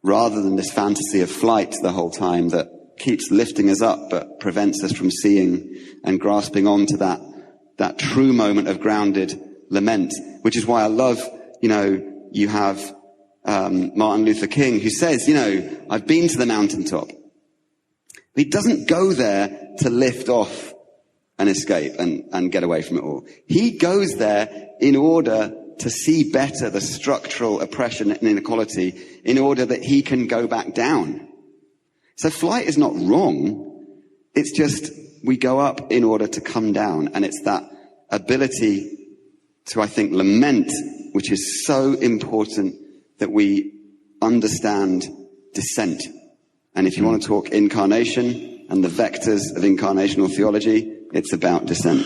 rather than this fantasy of flight the whole time that keeps lifting us up but prevents us from seeing and grasping onto that true moment of grounded lament, which is why I love, you have Martin Luther King, who says, I've been to the mountaintop. He doesn't go there to lift off and escape and get away from it all. He goes there in order to see better the structural oppression and inequality, in order that he can go back down. So flight is not wrong. It's just we go up in order to come down. And it's that ability to, I think, lament, which is so important, that we understand descent. And if you want to talk incarnation and the vectors of incarnational theology, it's about descent.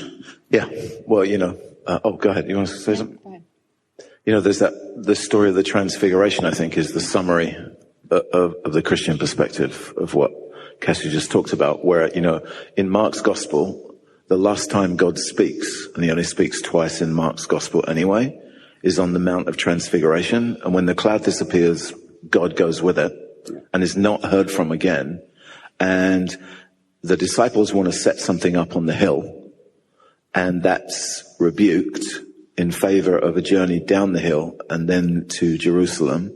Yeah. Well, go ahead. You want to say something? Go ahead. There's the story of the Transfiguration, I think, is the summary of the Christian perspective of what Kester just talked about, where, in Mark's gospel, the last time God speaks, and he only speaks twice in Mark's gospel anyway, is on the Mount of Transfiguration. And when the cloud disappears, God goes with it and is not heard from again. And the disciples want to set something up on the hill, and that's rebuked in favor of a journey down the hill and then to Jerusalem.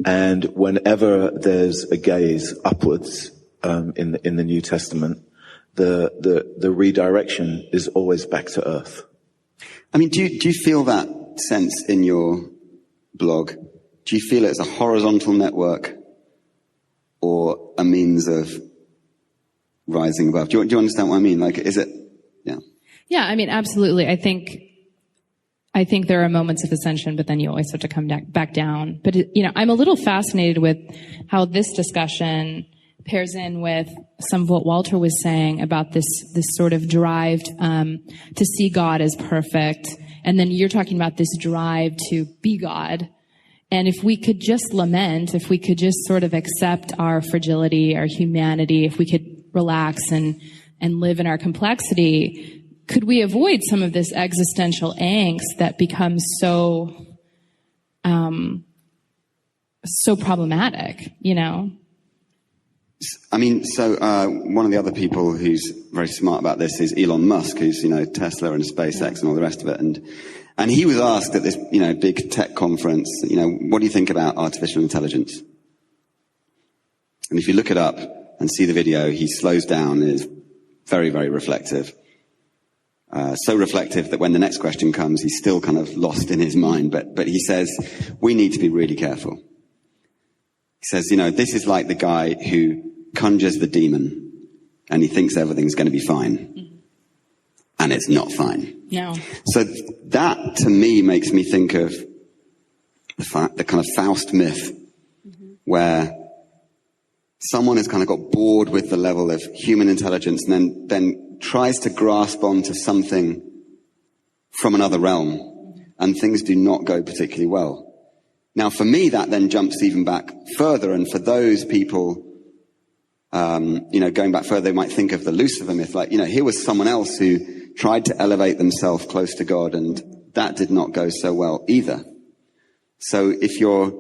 And whenever there's a gaze upwards in the New Testament, the redirection is always back to earth. I mean, do you feel that sense in your blog? Do you feel it as a horizontal network or a means of rising above? Do you understand what I mean? Like, is it? Yeah. Yeah, I mean, absolutely. I think there are moments of ascension, but then you always have to come back down. But, I'm a little fascinated with how this discussion pairs in with some of what Walter was saying about this sort of drive to see God as perfect. And then you're talking about this drive to be God. And if we could just lament, if we could just sort of accept our fragility, our humanity, if we could relax and live in our complexity, could we avoid some of this existential angst that becomes so problematic, I mean, so one of the other people who's very smart about this is Elon Musk, who's, Tesla and SpaceX and all the rest of it. And he was asked at this, big tech conference, what do you think about artificial intelligence? And if you look it up and see the video, he slows down and is very, very reflective. So reflective that when the next question comes, he's still kind of lost in his mind. But he says, we need to be really careful. He says, this is like the guy who conjures the demon and he thinks everything's going to be fine. Mm-hmm. And it's not fine. No. So that to me makes me think of the kind of Faust myth, mm-hmm. where someone has kind of got bored with the level of human intelligence and then tries to grasp onto something from another realm, and things do not go particularly well. Now, for me, that then jumps even back further, and for those people, going back further, they might think of the Lucifer myth, like, here was someone else who tried to elevate themselves close to God, and that did not go so well either. So if you're,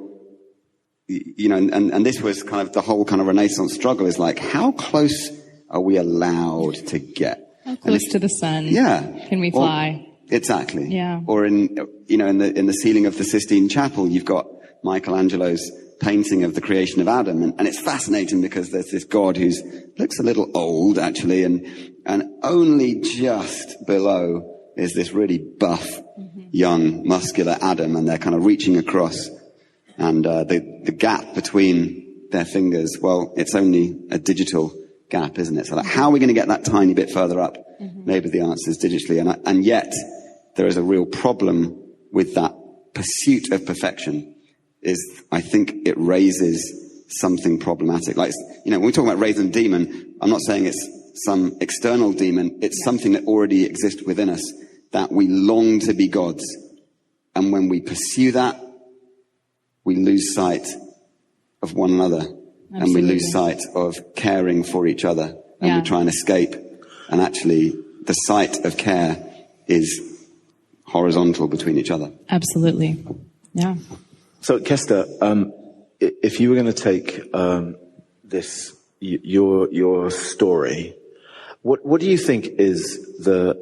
and this was kind of the whole kind of Renaissance struggle, is like, how close are we allowed to get? How close to the sun? Yeah. Can we fly? Exactly. Yeah. Or in the ceiling of the Sistine Chapel, you've got Michelangelo's painting of the creation of Adam. And it's fascinating because there's this God who's looks a little old, actually, and only just below is this really buff, mm-hmm. young, muscular Adam, and they're kind of reaching across. And the gap between their fingers, well, it's only a digital gap, isn't it? So like, how are we going to get that tiny bit further up? Mm-hmm. Maybe the answer is digitally. And yet there is a real problem with that pursuit of perfection. I think it raises something problematic. Like, when we talk about raising a demon, I'm not saying it's some external demon. It's something that already exists within us, that we long to be gods. And when we pursue that, we lose sight of one another. Absolutely. And we lose sight of caring for each other. And we try and escape. And actually, the sight of care is horizontal between each other. Absolutely. Yeah. So, Kester, if you were going to take your story, what do you think is the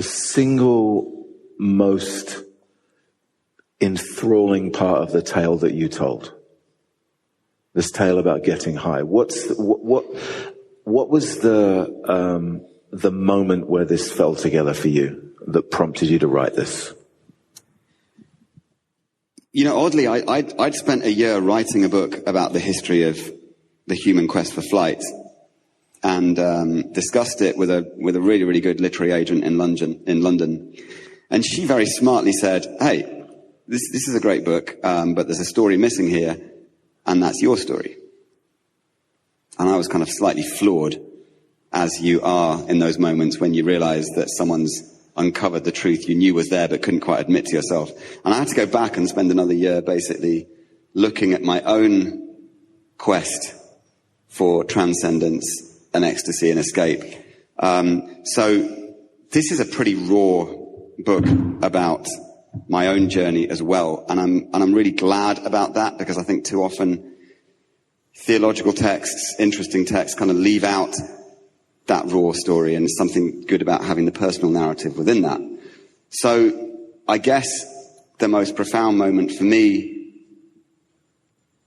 single most enthralling part of the tale that you told? This tale about getting high. What was the moment where this fell together for you that prompted you to write this? You know, oddly, I'd spent a year writing a book about the history of the human quest for flight, and discussed it with a really, really good literary agent in London. And she very smartly said, "Hey, this is a great book, but there's a story missing here, and that's your story." And I was kind of slightly floored, as you are in those moments when you realize that someone's uncovered the truth you knew was there but couldn't quite admit to yourself. And I had to go back and spend another year basically looking at my own quest for transcendence and ecstasy and escape. So this is a pretty raw book about my own journey as well. And I'm really glad about that, because I think too often theological texts, interesting texts, kind of leave out that raw story, and there's something good about having the personal narrative within that. So I guess the most profound moment for me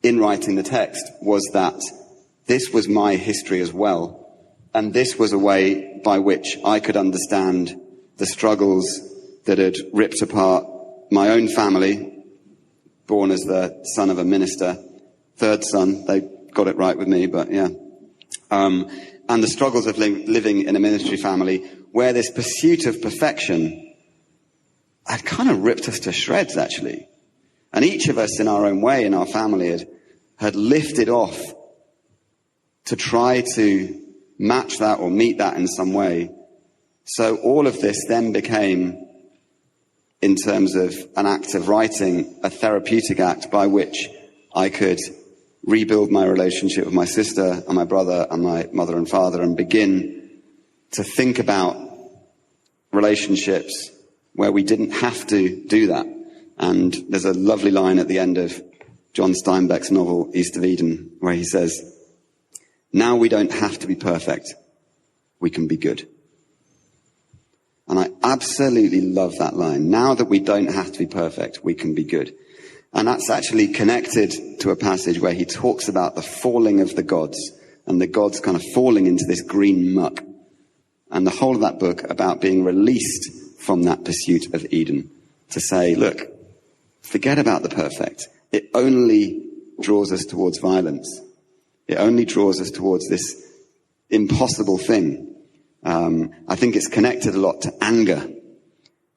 in writing the text was that this was my history as well, and this was a way by which I could understand the struggles that had ripped apart my own family, born as the son of a minister, third son, they got it right with me, but yeah. And the struggles of living in a ministry family where this pursuit of perfection had kind of ripped us to shreds, actually. And each of us in our own way, in our family, had lifted off to try to match that or meet that in some way. So all of this then became, in terms of an act of writing, a therapeutic act by which I could rebuild my relationship with my sister and my brother and my mother and father, and begin to think about relationships where we didn't have to do that. And there's a lovely line at the end of John Steinbeck's novel, East of Eden, where he says, "Now we don't have to be perfect. We can be good." And I absolutely love that line. Now that we don't have to be perfect, we can be good. And that's actually connected to a passage where he talks about the falling of the gods, and the gods kind of falling into this green muck. And the whole of that book about being released from that pursuit of Eden, to say, look, forget about the perfect. It only draws us towards violence. It only draws us towards this impossible thing. I think it's connected a lot to anger.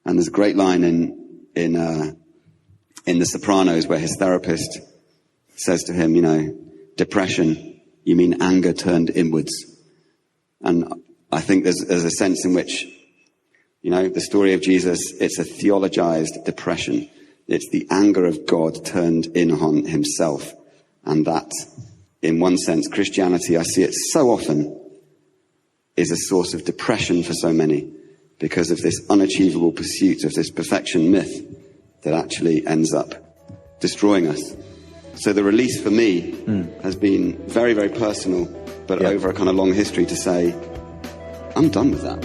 And there's a great line in The Sopranos where his therapist says to him, you know, depression, you mean anger turned inwards. And I think there's a sense in which, you know, the story of Jesus, it's a theologized depression. It's the anger of God turned in on himself. And that, in one sense, Christianity, I see it so often, is a source of depression for so many, because of this unachievable pursuit of this perfection myth that actually ends up destroying us. So the release for me has been very, very personal, but over a kind of long history, to say, I'm done with that.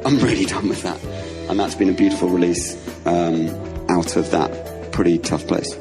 I'm really done with that. And that's been a beautiful release out of that pretty tough place.